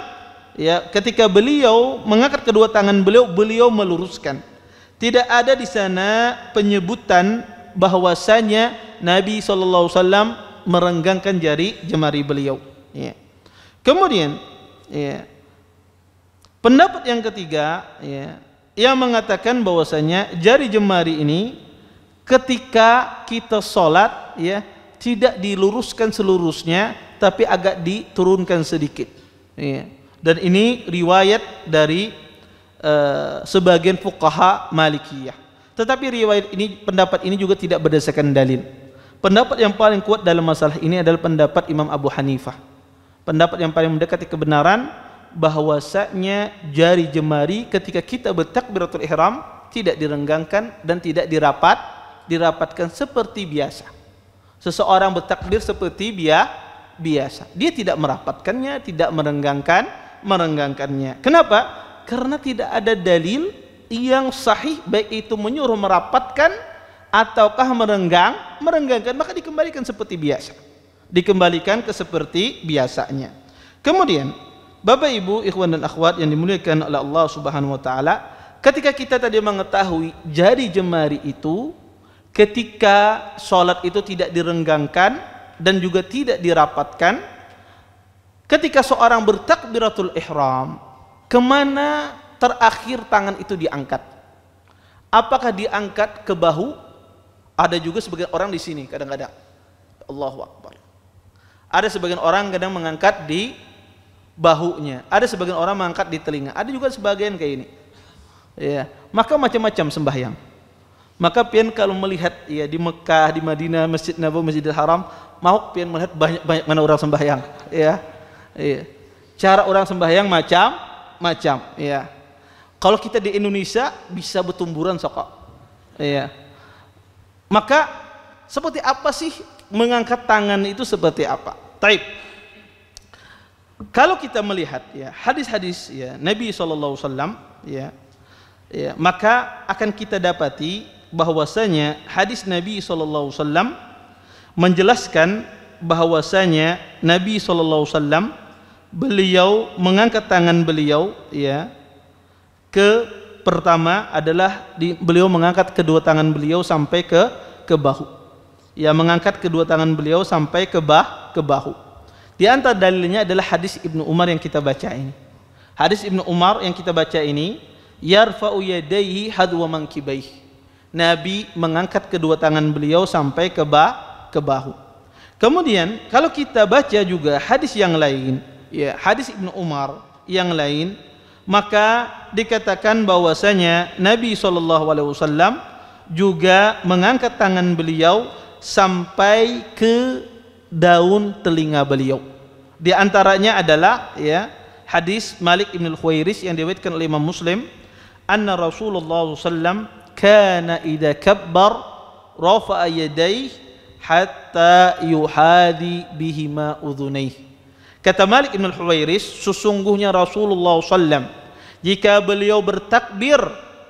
ketika beliau mengangkat kedua tangan beliau meluruskan. Tidak ada di sana penyebutan bahwasanya Nabi SAW merenggangkan jari jemari beliau. Kemudian pendapat yang ketiga yang mengatakan bahwasanya jari jemari ini ketika kita sholat tidak diluruskan seluruhnya tapi agak diturunkan sedikit, dan ini riwayat dari sebagian fuqaha Malikiyah. Tetapi pendapat ini juga tidak berdasarkan dalil. Pendapat yang paling kuat dalam masalah ini adalah pendapat Imam Abu Hanifah. Pendapat yang paling mendekati kebenaran bahwasanya jari jemari ketika kita bertakbiratul ihram tidak direnggangkan dan tidak dirapatkan seperti biasa. Seseorang bertakbir seperti biasa, dia tidak merapatkannya, tidak merenggangkannya. Kenapa? Karena tidak ada dalil yang sahih baik itu menyuruh merapatkan ataukah merenggangkan, maka dikembalikan seperti biasa, dikembalikan ke seperti biasanya. Kemudian Bapak Ibu, ikhwan dan akhwat yang dimuliakan oleh Allah Subhanahu wa taala, ketika kita tadi mengetahui jari jemari itu ketika sholat itu tidak direnggangkan, dan juga tidak dirapatkan ketika seorang bertakbiratul ihram, kemana terakhir tangan itu diangkat? Apakah diangkat ke bahu? Ada juga sebagian orang di sini kadang-kadang, Allahu Akbar. Ada sebagian orang kadang mengangkat di bahunya, ada sebagian orang mengangkat di telinga, ada juga sebagian kayak ini. Ya, maka macam-macam sembahyang. Maka pian kalau melihat ya di Mekah, di Madinah, Masjid Nabawi, Masjidil Haram, mau pian melihat banyak mana orang sembahyang, ya. Iya. Cara orang sembahyang macam-macam, ya. Kalau kita di Indonesia bisa bertumburan sokok, ya. Maka seperti apa sih mengangkat tangan itu seperti apa? Taib. Kalau kita melihat ya hadis-hadis ya Nabi SAW ya, maka akan kita dapati bahwasanya hadis Nabi SAW menjelaskan bahwasanya Nabi SAW beliau mengangkat tangan beliau ya ke pertama adalah beliau mengangkat kedua tangan beliau sampai ke bahu. Ya, mengangkat kedua tangan beliau sampai ke bahu. Di antara dalilnya adalah hadis Ibnu Umar yang kita baca ini. Hadis Ibnu Umar yang kita baca ini, yarfa'u yadayhi hadwa mankibaihi. Nabi mengangkat kedua tangan beliau sampai ke bahu. Kemudian kalau kita baca juga hadis yang lain, ya, hadis Ibnu Umar yang lain, maka dikatakan bahwasanya Nabi SAW juga mengangkat tangan beliau sampai ke daun telinga beliau. Di antaranya adalah ya hadis Malik bin Al-Khuwairis yang diriwayatkan oleh Imam Muslim, anna Rasulullah SAW kana idza kabbar rafa'a yadayhi hatta yuhadi bihima udhunayhi. Kata Malik bin Al-Khuwairis, sesungguhnya Rasulullah SAW jika beliau bertakbir,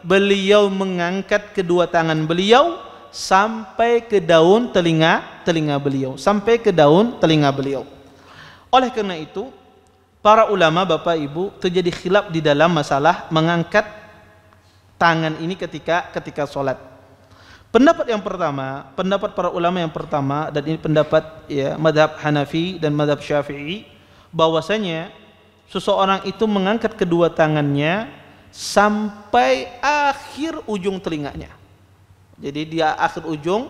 beliau mengangkat kedua tangan beliau sampai ke daun telinga beliau, sampai ke daun telinga beliau. Oleh karena itu, para ulama Bapak Ibu terjadi khilaf di dalam masalah mengangkat tangan ini ketika sholat. Pendapat yang pertama, pendapat para ulama yang pertama, dan ini pendapat ya mazhab Hanafi dan mazhab Syafi'i, bahwasanya seseorang itu mengangkat kedua tangannya sampai akhir ujung telinganya. Jadi dia akhir ujung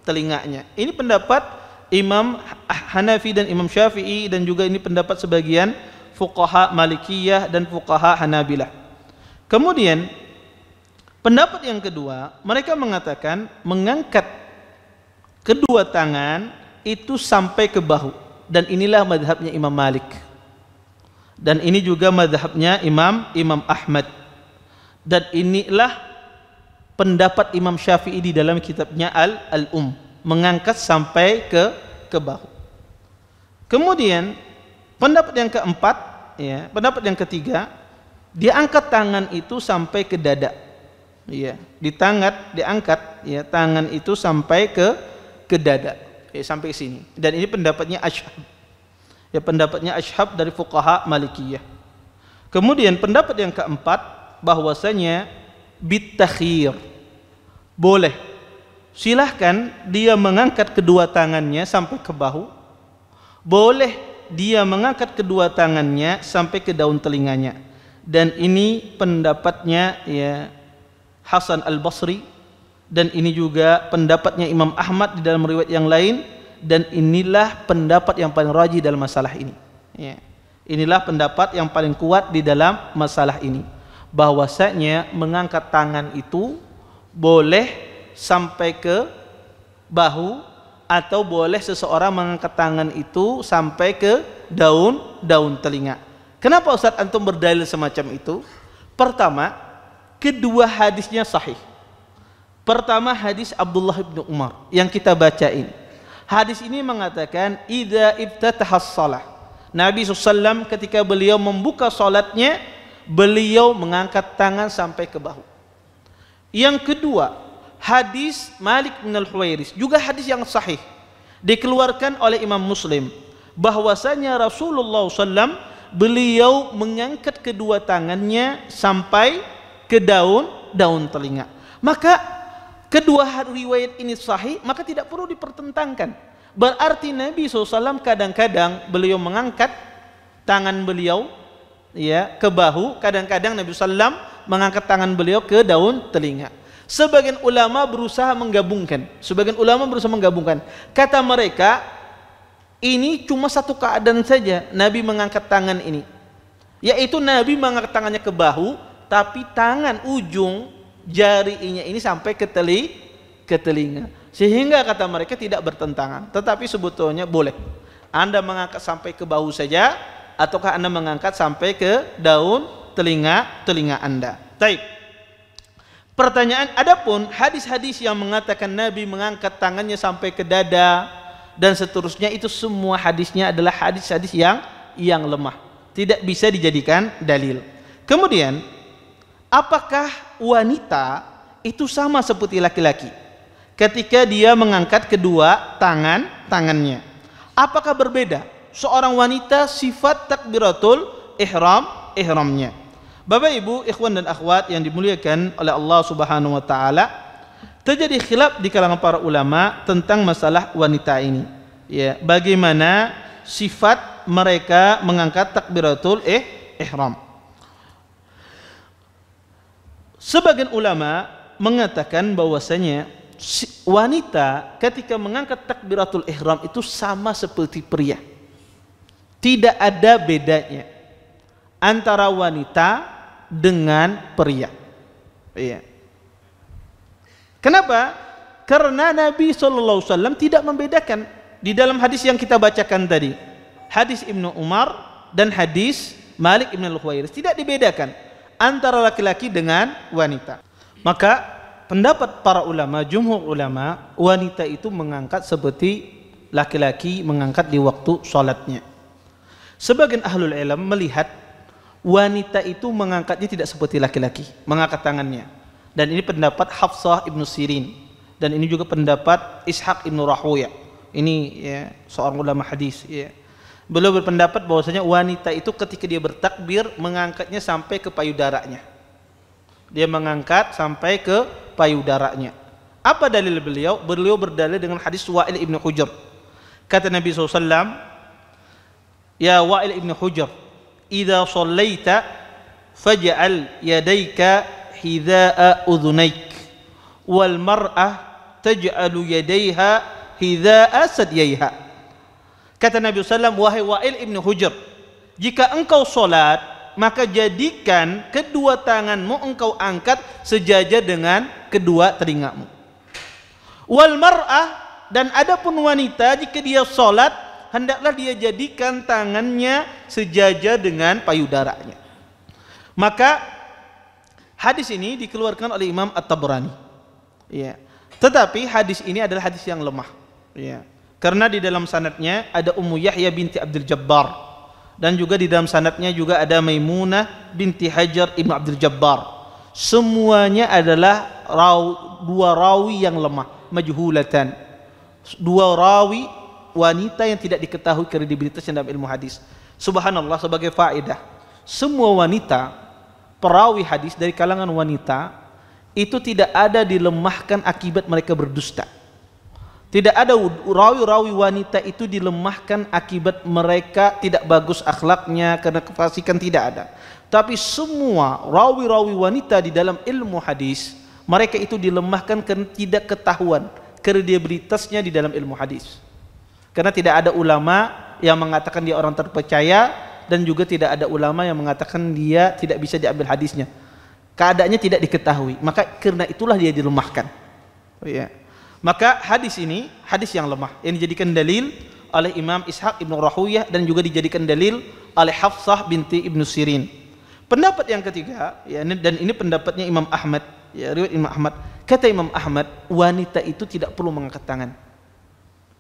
telinganya. Ini pendapat Imam Hanafi dan Imam Syafi'i, dan juga ini pendapat sebagian fuqaha Malikiyah dan fuqaha Hanabilah. Kemudian pendapat yang kedua, mereka mengatakan mengangkat kedua tangan itu sampai ke bahu, dan inilah madhabnya Imam Malik. Dan ini juga madhabnya Imam Ahmad. Dan inilah pendapat Imam Syafi'i di dalam kitabnya Al-Um, mengangkat sampai ke bahu. Kemudian pendapat yang keempat, ya, pendapat yang ketiga, dia angkat tangan itu sampai ke dada. Ya, diangkat ya tangan itu sampai ke dada, ya, sampai sini. Dan ini pendapatnya Ashhab. Ya, pendapatnya Ashhab dari fuqaha Malikiyah. Kemudian pendapat yang keempat, bahwasanya bitakhir, boleh, silahkan dia mengangkat kedua tangannya sampai ke bahu, boleh dia mengangkat kedua tangannya sampai ke daun telinganya. Dan ini pendapatnya ya Hasan Al-Basri, dan ini juga pendapatnya Imam Ahmad di dalam riwayat yang lain. Dan inilah pendapat yang paling rajih dalam masalah ini, ya. Inilah pendapat yang paling kuat di dalam masalah ini, bahwasanya mengangkat tangan itu boleh sampai ke bahu, atau boleh seseorang mengangkat tangan itu sampai ke daun telinga. Kenapa Ustaz antum berdalil semacam itu? Pertama, kedua hadisnya sahih. Pertama hadis Abdullah bin Umar yang kita bacain. Hadis ini mengatakan idza ibtatahas shalah. Nabi SAW ketika beliau membuka salatnya, beliau mengangkat tangan sampai ke bahu. Yang kedua, hadis Malik bin Al-Khuwairis, juga hadis yang sahih, dikeluarkan oleh Imam Muslim, bahwasanya Rasulullah SAW beliau mengangkat kedua tangannya sampai ke daun telinga. Maka kedua riwayat ini sahih, maka tidak perlu dipertentangkan Berarti Nabi SAW kadang-kadang beliau mengangkat tangan beliau ya ke bahu, kadang-kadang Nabi SAW mengangkat tangan beliau ke daun telinga. Sebagian ulama berusaha menggabungkan. Kata mereka, ini cuma satu keadaan saja Nabi mengangkat tangan ini, yaitu Nabi mengangkat tangannya ke bahu, tapi tangan ujung jarinya ini sampai ke telinga. Sehingga kata mereka tidak bertentangan. Tetapi sebetulnya boleh Anda mengangkat sampai ke bahu saja, ataukah Anda mengangkat sampai ke daun telinga Anda. Baik. Pertanyaan, adapun hadis-hadis yang mengatakan Nabi mengangkat tangannya sampai ke dada dan seterusnya, itu semua hadisnya adalah hadis-hadis yang lemah, tidak bisa dijadikan dalil. Kemudian, apakah wanita itu sama seperti laki-laki ketika dia mengangkat kedua tangannya? Apakah berbeda seorang wanita sifat takbiratul ihramnya? Bapak Ibu, ikhwan dan akhwat yang dimuliakan oleh Allah Subhanahu wa taala, terjadi khilaf di kalangan para ulama tentang masalah wanita ini. Ya, bagaimana sifat mereka mengangkat takbiratul ihram. Sebagian ulama mengatakan bahwasanya wanita ketika mengangkat takbiratul ihram itu sama seperti pria. Tidak ada bedanya antara wanita dengan pria. Iya. Kenapa? Karena Nabi SAW tidak membedakan di dalam hadis yang kita bacakan tadi, hadis Ibnu Umar dan hadis Malik Ibn Al-Huwairis, tidak dibedakan antara laki-laki dengan wanita. Maka pendapat para ulama, jumhur ulama, wanita itu mengangkat seperti laki-laki mengangkat di waktu sholatnya. Sebagian ahlul ilm melihat wanita itu mengangkatnya tidak seperti laki-laki, mengangkat tangannya. Dan ini pendapat Hafsah ibnu Sirin, dan ini juga pendapat Ishaq ibnu Rahuyah. Ini ya, seorang ulama hadis. Ya. Beliau berpendapat bahwasanya wanita itu ketika dia bertakbir mengangkatnya sampai ke payudaranya. Dia mengangkat sampai ke payudaranya. Apa dalil beliau? Beliau berdalil dengan hadis Wa'il ibnu Hujr. Kata Nabi SAW, ya Wa'il ibnu Hujr, idza shallaita faj'al yadayka hidha'a udhunaik wal mar'ah taj'alu yadayha hidha'a sadyaiha. Kata Nabi SAW, wahai Wa'il ibnu Hujr, jika engkau salat maka jadikan kedua tanganmu engkau angkat sejajar dengan kedua telingamu. Wal mar'ah, dan adapun wanita jika dia salat hendaklah dia jadikan tangannya sejajar dengan payudaranya. Maka hadis ini dikeluarkan oleh Imam At-Tabrani. Ya. Tetapi hadis ini adalah hadis yang lemah. Ya. Karena di dalam sanadnya ada Ummu Yahya binti Abdul Jabbar, dan juga di dalam sanadnya juga ada Maimunah binti Hajar ibnu Abdul Jabbar. Semuanya adalah dua rawi yang lemah, majhulatan. Dua rawi wanita yang tidak diketahui kredibilitasnya dalam ilmu hadis. Subhanallah, sebagai faedah, semua wanita perawi hadis dari kalangan wanita itu tidak ada dilemahkan akibat mereka berdusta. Tidak ada rawi-rawi wanita itu dilemahkan akibat mereka tidak bagus akhlaknya karena kefasikan, tidak ada. Tapi semua rawi-rawi wanita di dalam ilmu hadis, mereka itu dilemahkan karena tidak ketahuan kredibilitasnya di dalam ilmu hadis. Karena tidak ada ulama yang mengatakan dia orang terpercaya, dan juga tidak ada ulama yang mengatakan dia tidak bisa diambil hadisnya. Keadaannya tidak diketahui, maka karena itulah dia dilemahkan. Ya. Maka hadis ini hadis yang lemah yang dijadikan dalil oleh Imam Ishaq ibnu Rahuyah dan juga dijadikan dalil oleh Hafsah binti Ibnu Sirin. Pendapat yang ketiga, ya, dan ini pendapatnya Imam Ahmad, ya, riwayat Imam Ahmad. Kata Imam Ahmad, wanita itu tidak perlu mengangkat tangan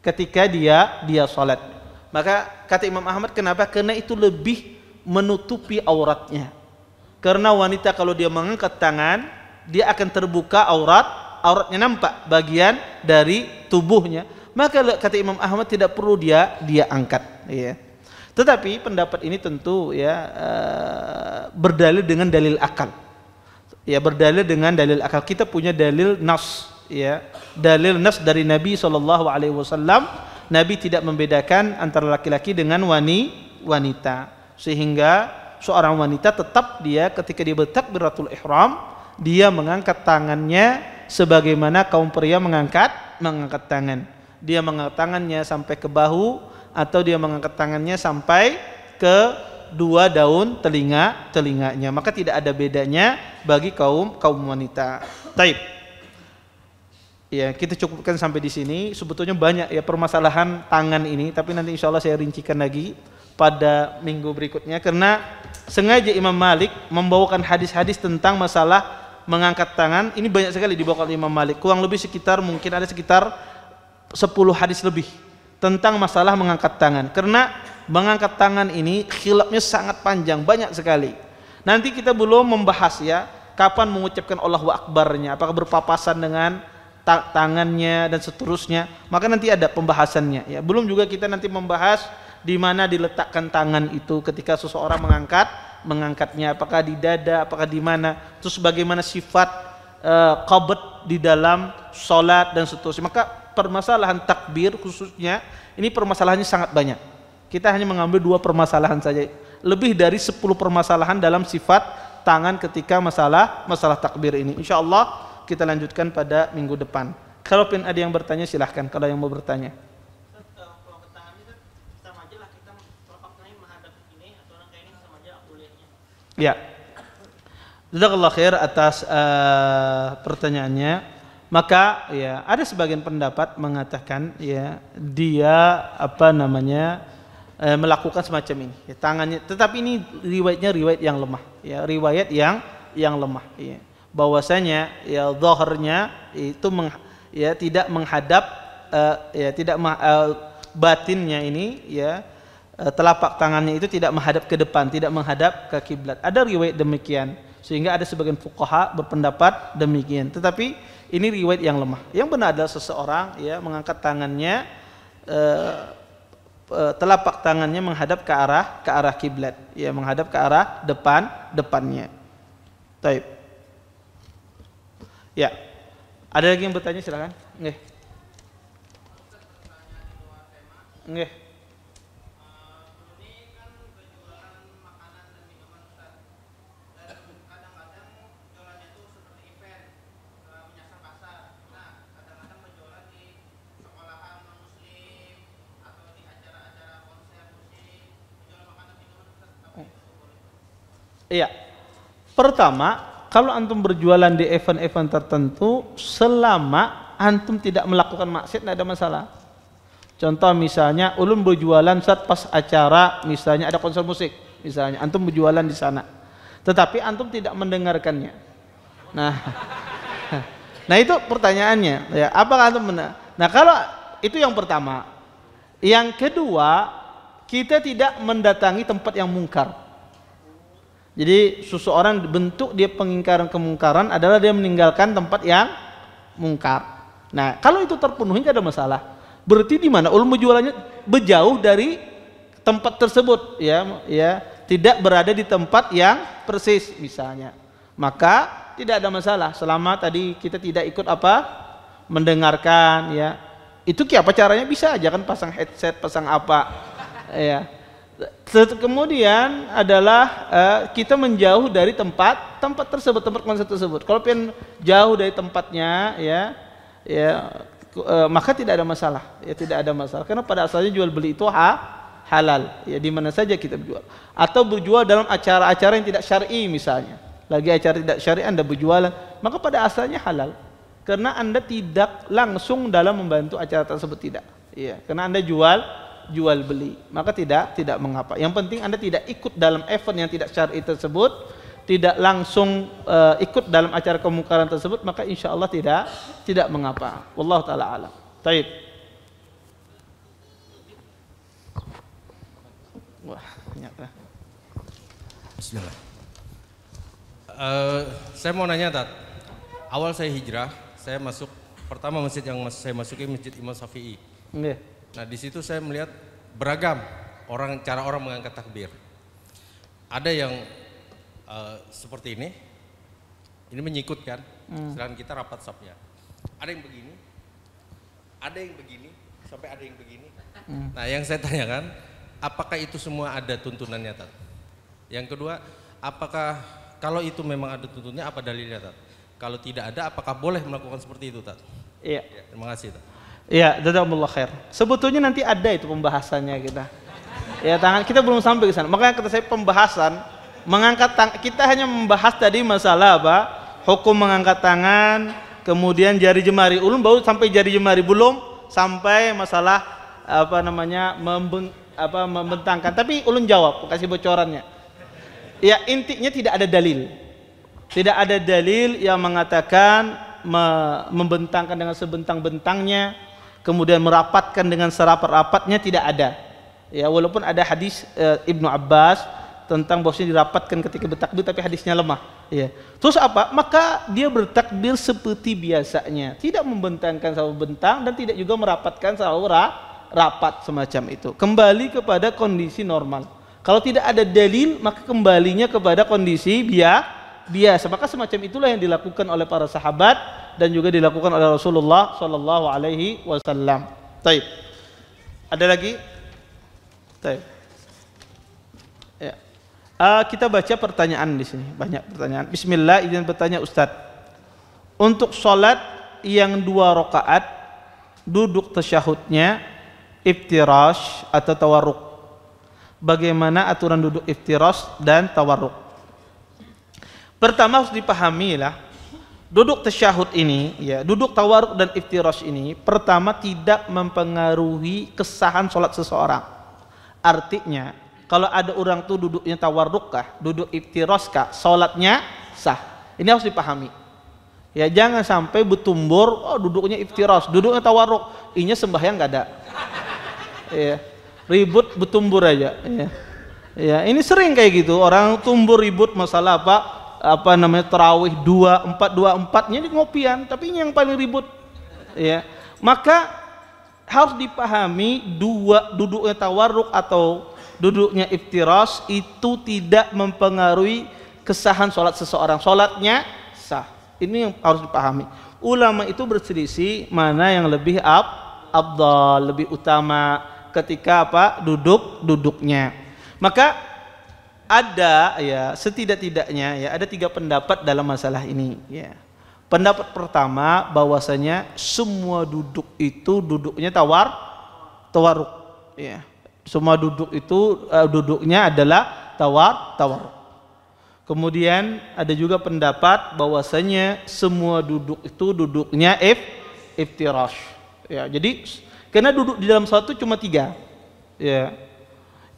ketika dia salat. Maka kata Imam Ahmad, kenapa? Karena itu lebih menutupi auratnya. Karena wanita kalau dia mengangkat tangan, dia akan terbuka auratnya nampak bagian dari tubuhnya. Maka kata Imam Ahmad tidak perlu dia angkat. Ya. Tetapi pendapat ini tentu ya berdalil dengan dalil akal. Ya, berdalil dengan dalil akal. Kita punya dalil nas, ya, dalil nas dari Nabi SAW Nabi tidak membedakan antara laki-laki dengan wanita, sehingga seorang wanita tetap dia ketika dia bertakbiratul ihram dia mengangkat tangannya sebagaimana kaum pria mengangkat tangan. Dia mengangkat tangannya sampai ke bahu atau dia mengangkat tangannya sampai ke dua daun telinganya. Maka tidak ada bedanya bagi kaum wanita. Taib. Ya, kita cukupkan sampai di sini. Sebetulnya banyak ya permasalahan tangan ini, tapi nanti insya Allah saya rincikan lagi pada minggu berikutnya, karena sengaja Imam Malik membawakan hadis-hadis tentang masalah mengangkat tangan. Ini banyak sekali dibawakan oleh Imam Malik, kurang lebih mungkin ada sekitar 10 hadis lebih tentang masalah mengangkat tangan, karena mengangkat tangan ini khilafnya sangat panjang, banyak sekali. Nanti kita belum membahas ya kapan mengucapkan Allahu Akbarnya, apakah berpapasan dengan tangannya dan seterusnya, maka nanti ada pembahasannya ya. Belum juga kita nanti membahas di mana diletakkan tangan itu ketika seseorang mengangkatnya, apakah di dada, apakah di mana, terus bagaimana sifat qabd di dalam salat dan seterusnya. Maka permasalahan takbir khususnya ini permasalahannya sangat banyak. Kita hanya mengambil 2 permasalahan saja, lebih dari 10 permasalahan dalam sifat tangan ketika masalah takbir ini. Insyaallah kita lanjutkan pada minggu depan. Kalau ada yang bertanya silahkan, kalau yang mau bertanya. Kalau ke tangan itu sama aja lah, kita telapak tangan menghadap ini atau orang kayak ini sama aja bolehnya. Ya. Jazakallahu khair atas pertanyaannya. Maka ya ada sebagian pendapat mengatakan ya dia melakukan semacam ini ya, tangannya, tetapi ini riwayat yang lemah ya, riwayat yang lemah ya. Bahwasanya ya zahirnya itu tidak menghadap batinnya ini ya, telapak tangannya itu tidak menghadap ke depan, tidak menghadap ke kiblat. Ada riwayat demikian, sehingga ada sebagian fuqaha berpendapat demikian. Tetapi ini riwayat yang lemah. Yang benar adalah seseorang ya mengangkat tangannya, telapak tangannya menghadap ke arah kiblat, ya menghadap ke arah depannya. Taib. Ya, ada lagi yang bertanya silakan. Nggih. Nggih. Ini kan penjualan makanan dan minuman Ustaz. Dan kadang-kadang jualannya itu seperti event, menyasar pasar. Nah, kadang-kadang penjualan di sekolahan non-muslim atau di acara-acara konser musik, penjualan makanan dan minuman Ustaz. Apa itu boleh? Iya. Pertama, kalau antum berjualan di event-event tertentu, selama antum tidak melakukan maksiat, tidak ada masalah. Contoh misalnya, ulun berjualan saat pas acara, misalnya ada konser musik, misalnya antum berjualan di sana, tetapi antum tidak mendengarkannya. Nah itu pertanyaannya, ya, apakah antum benar? Nah kalau itu yang pertama. Yang kedua, kita tidak mendatangi tempat yang mungkar. Jadi seseorang bentuk dia pengingkaran kemungkaran adalah dia meninggalkan tempat yang mungkar. Nah, kalau itu terpenuhi tidak ada masalah. Berarti di mana ulun berjualannya berjauh dari tempat tersebut, ya, tidak berada di tempat yang persis misalnya. Maka tidak ada masalah selama tadi kita tidak ikut mendengarkan ya. Itu apa caranya bisa aja kan, pasang headset, pasang apa ya. Kemudian adalah kita menjauh dari tempat tersebut, tempat konser tersebut. Kalau pengen jauh dari tempatnya maka tidak ada masalah, ya tidak ada masalah. Karena pada asalnya jual beli itu halal, ya di mana saja kita berjual. Atau berjual dalam acara-acara yang tidak syar'i misalnya. Lagi acara tidak syar'i Anda berjualan, maka pada asalnya halal. Karena Anda tidak langsung dalam membantu acara tersebut, tidak. Iya, karena Anda jual beli, maka tidak mengapa. Yang penting Anda tidak ikut dalam event yang tidak syar'i tersebut, tidak langsung ikut dalam acara kemungkaran tersebut, maka insya Allah tidak mengapa. Wallahu taala alam. Taib. Wah, nyata. Bismillah. Saya mau nanya, Tat. Awal saya hijrah, saya pertama masjid yang saya masuki Masjid Imam Syafi'i. Nggih. Nah, di situ saya melihat beragam cara orang mengangkat takbir. Ada yang seperti ini menyikut kan, sedangkan kita rapat safnya. Ada yang begini, sampai ada yang begini. Nah, yang saya tanyakan, apakah itu semua ada tuntunannya, Tat? Yang kedua, apakah kalau itu memang ada tuntunannya, apa dalilnya, Tat? Kalau tidak ada, apakah boleh melakukan seperti itu, Tat? Iya. Ya, terima kasih, Tat. Iya, jazakumullah khair. Sebetulnya nanti ada itu pembahasannya kita. Ya, kita belum sampai ke sana. Makanya kata saya pembahasan mengangkat tangan, kita hanya membahas tadi masalah apa? Hukum mengangkat tangan, kemudian jari jemari ulun, baru sampai jari jemari, belum sampai masalah apa namanya membentangkan. Tapi ulun jawab, kasih bocorannya. Ya, intinya tidak ada dalil. Tidak ada dalil yang mengatakan membentangkan dengan sebentang-bentangnya, kemudian merapatkan dengan serapat-rapatnya, tidak ada. Ya, walaupun ada hadis Ibnu Abbas tentang bahwasanya dirapatkan ketika bertakbir, tapi hadisnya lemah. Ya. Terus apa? Maka dia bertakbir seperti biasanya, tidak membentangkan selalu bentang dan tidak juga merapatkan selalu rapat semacam itu. Kembali kepada kondisi normal. Kalau tidak ada dalil, maka kembalinya kepada kondisi biasa. Maka semacam itulah yang dilakukan oleh para sahabat dan juga dilakukan oleh Rasulullah Sallallahu Alaihi Wasallam. Taib. Ada lagi? Taib. Ya. Kita baca pertanyaan di sini, banyak pertanyaan. Bismillah, izin bertanya Ustaz. Untuk sholat yang 2 rakaat, duduk tasyahudnya iftirash atau tawarruk. Bagaimana aturan duduk iftirash dan tawarruk? Pertama harus dipahami lah, duduk tasyahud ini, ya, duduk tawarruk dan iftirash ini, pertama tidak mempengaruhi kesahan sholat seseorang. Artinya, kalau ada orang tuh duduknya tawarruk kah, duduk iftirash kah, sholatnya sah. Ini harus dipahami. Ya, jangan sampai bertumbur, oh duduknya iftirash, duduknya tawarruk, inya sembahyang nggak ada. Ya, ribut bertumbur aja. Ya. Ya, ini sering kayak gitu, orang tumbur ribut masalah apa namanya tarawih 2-4-2-4-nya di ngopian, tapi ini yang paling ribut. Ya, maka harus dipahami duduknya tawarruk atau duduknya iftirash itu tidak mempengaruhi kesahan sholat seseorang, sholatnya sah. Ini yang harus dipahami. Ulama itu berselisih mana yang lebih afdal, lebih utama ketika duduknya. Maka ada ya setidak-tidaknya ya ada 3 pendapat dalam masalah ini. Ya. Pendapat pertama bahwasanya semua duduk itu duduknya tawarruk. Ya. Semua duduk itu duduknya adalah tawarruk. Kemudian ada juga pendapat bahwasanya semua duduk itu duduknya iftirash. Ya, jadi karena duduk di dalam salat itu cuma 3. Ya.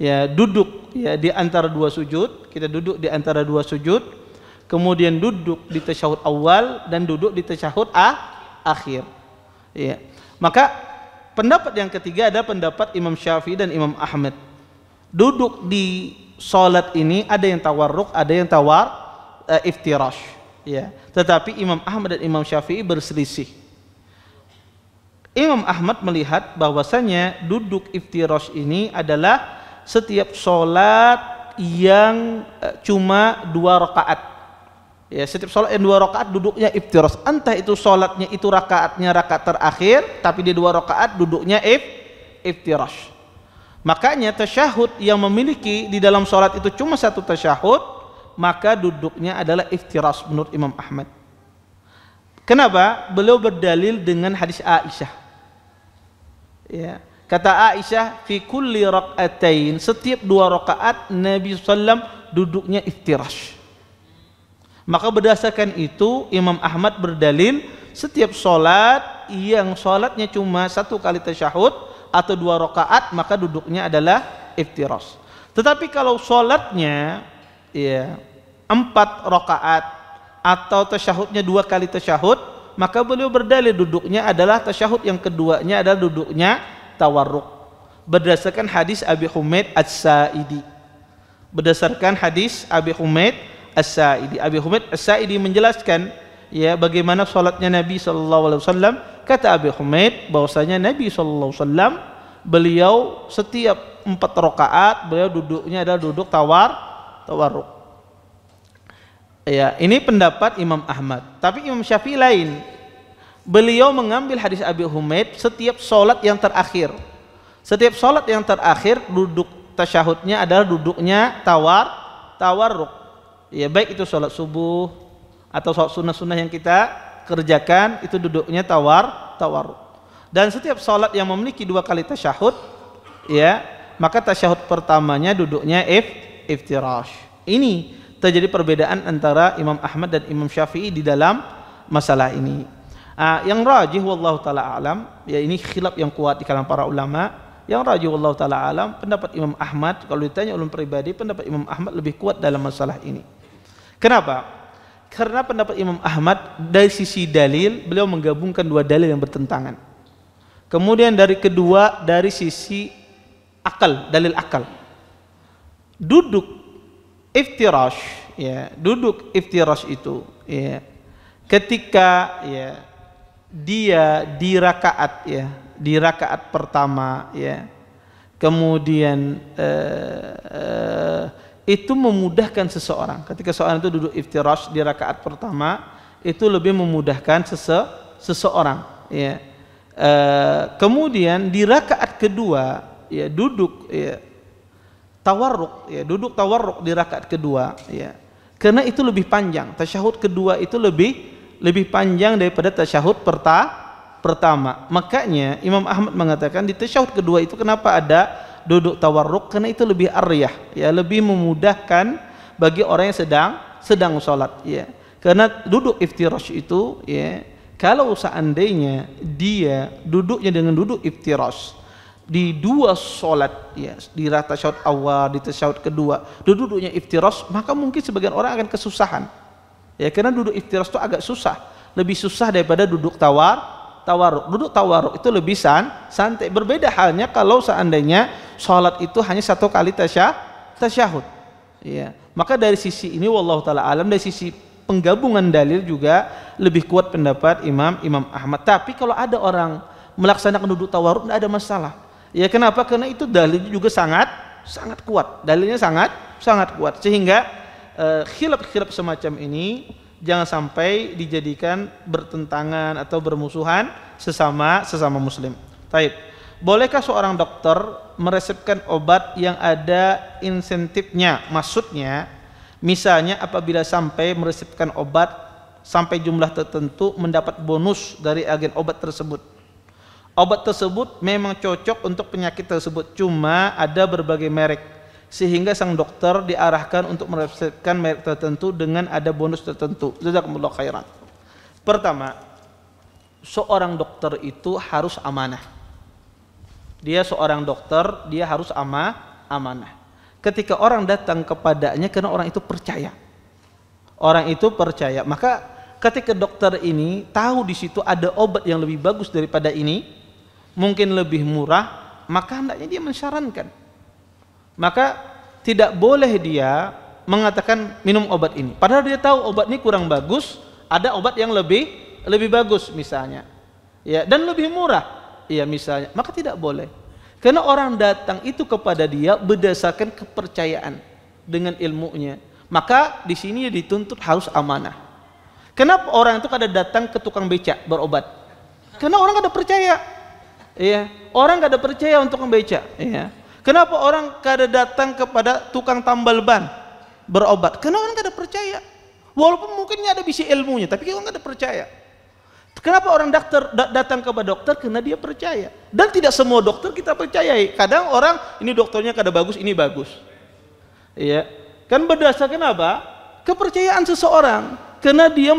Ya, duduk ya di antara 2 sujud, kita duduk di antara 2 sujud, kemudian duduk di tasyahud awal dan duduk di tasyahud akhir. Ya. Maka pendapat yang ketiga adalah pendapat Imam Syafi'i dan Imam Ahmad. Duduk di salat ini ada yang tawarruk, ada yang iftirash. Ya. Tetapi Imam Ahmad dan Imam Syafi'i berselisih. Imam Ahmad melihat bahwasanya duduk iftirash ini adalah setiap sholat yang cuma 2 rakaat. Ya, setiap sholat yang 2 rakaat duduknya iftirash. Entah itu sholatnya itu rakaatnya rakaat terakhir, tapi di 2 rakaat duduknya iftirash. Makanya tasyahud yang memiliki di dalam sholat itu cuma 1 tasyahud, maka duduknya adalah iftirash menurut Imam Ahmad. Kenapa? Beliau berdalil dengan hadis Aisyah. Ya. Kata Aisyah, fi kulli rak'atain, setiap 2 rakaat Nabi SAW duduknya iftirash. Maka berdasarkan itu Imam Ahmad berdalil setiap sholat yang sholatnya cuma 1 kali tasyahud atau 2 rakaat maka duduknya adalah iftirash. Tetapi kalau sholatnya ya 4 rakaat atau tasyahudnya 2 kali tasyahud, maka beliau berdalil duduknya adalah tasyahud yang keduanya adalah duduknya tawarruk berdasarkan hadis Abi Humaid As-Sa'idi. Berdasarkan hadis Abi Humaid As-Sa'idi. Abi Humaid As-Sa'idi menjelaskan ya bagaimana salatnya Nabi sallallahu alaihi wasallam. Kata Abi Humaid bahwasanya Nabi sallallahu alaihi wasallam beliau setiap 4 rakaat beliau duduknya adalah duduk tawarruk. Ya, ini pendapat Imam Ahmad. Tapi Imam Syafi'i lain. beliau mengambil hadis Abi Humaid setiap sholat yang terakhir. Setiap sholat yang terakhir duduk tasyahudnya adalah duduknya tawarruk. Ya, baik itu sholat subuh atau sholat sunnah-sunnah yang kita kerjakan, itu duduknya tawarruk. Dan setiap sholat yang memiliki 2 kali tasyahud, ya, maka tasyahud pertamanya duduknya iftirash. Ini terjadi perbedaan antara Imam Ahmad dan Imam Syafi'i di dalam masalah ini. Yang rajih wallahu taala alam, ya ini khilaf yang kuat di kalangan para ulama. Yang rajih wallahu taala alam, pendapat Imam Ahmad, kalau ditanya ulun pribadi, pendapat Imam Ahmad lebih kuat dalam masalah ini. Kenapa? Karena pendapat Imam Ahmad dari sisi dalil, beliau menggabungkan 2 dalil yang bertentangan. Kemudian dari sisi akal, dalil akal. Duduk iftirash, ya, duduk iftirash itu, ya, ketika, ya, dia di rakaat, ya, di rakaat pertama, ya, kemudian itu memudahkan seseorang. Ketika seorang itu duduk iftirash di rakaat pertama, itu lebih memudahkan seseorang, ya. Kemudian di rakaat kedua, ya, duduk, ya, tawarruk, ya, duduk tawarruk di rakaat kedua, ya, karena itu lebih panjang. Tasyahud kedua itu lebih panjang daripada tasyahud pertama. Makanya Imam Ahmad mengatakan di tasyahud kedua itu kenapa ada duduk tawarruk, karena itu lebih aryah, ya, lebih memudahkan bagi orang yang sedang sholat, ya. Karena duduk iftirash itu, ya, kalau seandainya dia duduknya dengan duduk iftirash di 2 sholat, ya, di tasyahud awal, di tasyahud kedua, duduknya iftirash, maka mungkin sebagian orang akan kesusahan, ya, karena duduk iftirash itu agak susah, lebih susah daripada duduk tawarruk. Duduk tawarruk itu lebih santai. Berbeda halnya kalau seandainya sholat itu hanya 1 kali tasyahud, ya. Maka dari sisi ini wallahu taala alam, dari sisi penggabungan dalil juga lebih kuat pendapat Imam Ahmad. Tapi kalau ada orang melaksanakan duduk tawarruk tidak ada masalah. Ya, kenapa? Karena itu dalilnya juga sangat kuat. Dalilnya sangat kuat, sehingga khilaf semacam ini jangan sampai dijadikan bertentangan atau bermusuhan sesama muslim. Taib. Bolehkah seorang dokter meresepkan obat yang ada insentifnya? Maksudnya, misalnya apabila sampai meresepkan obat sampai jumlah tertentu mendapat bonus dari agen obat tersebut. Obat tersebut memang cocok untuk penyakit tersebut, cuma ada berbagai merek, sehingga sang dokter diarahkan untuk meresepkan merek tertentu dengan ada bonus tertentu. Jazakumullah khairan. Pertama, seorang dokter itu harus amanah. Dia seorang dokter, dia harus amanah. Ketika orang datang kepadanya karena orang itu percaya. Orang itu percaya, maka ketika dokter ini tahu di situ ada obat yang lebih bagus daripada ini, mungkin lebih murah, maka hendaknya dia mensyarankan. Maka tidak boleh dia mengatakan minum obat ini, padahal dia tahu obat ini kurang bagus, ada obat yang lebih bagus misalnya, ya, dan lebih murah, ya, misalnya, maka tidak boleh. Karena orang datang itu kepada dia berdasarkan kepercayaan dengan ilmunya, maka di sini dituntut harus amanah. Kenapa orang itu kada datang ke tukang becak berobat? Karena orang kada percaya, ya, orang kada percaya untuk membeca, ya. Kenapa orang kada datang kepada tukang tambal ban berobat? Karena orang kada percaya. Walaupun mungkin ada bisi ilmunya, tapi orang kada percaya. Kenapa orang datang kepada dokter? Karena dia percaya. Dan tidak semua dokter kita percayai. Kadang orang ini dokternya kada bagus, ini bagus. Iya. Kan berdasarkan apa? Kepercayaan seseorang. Karena dia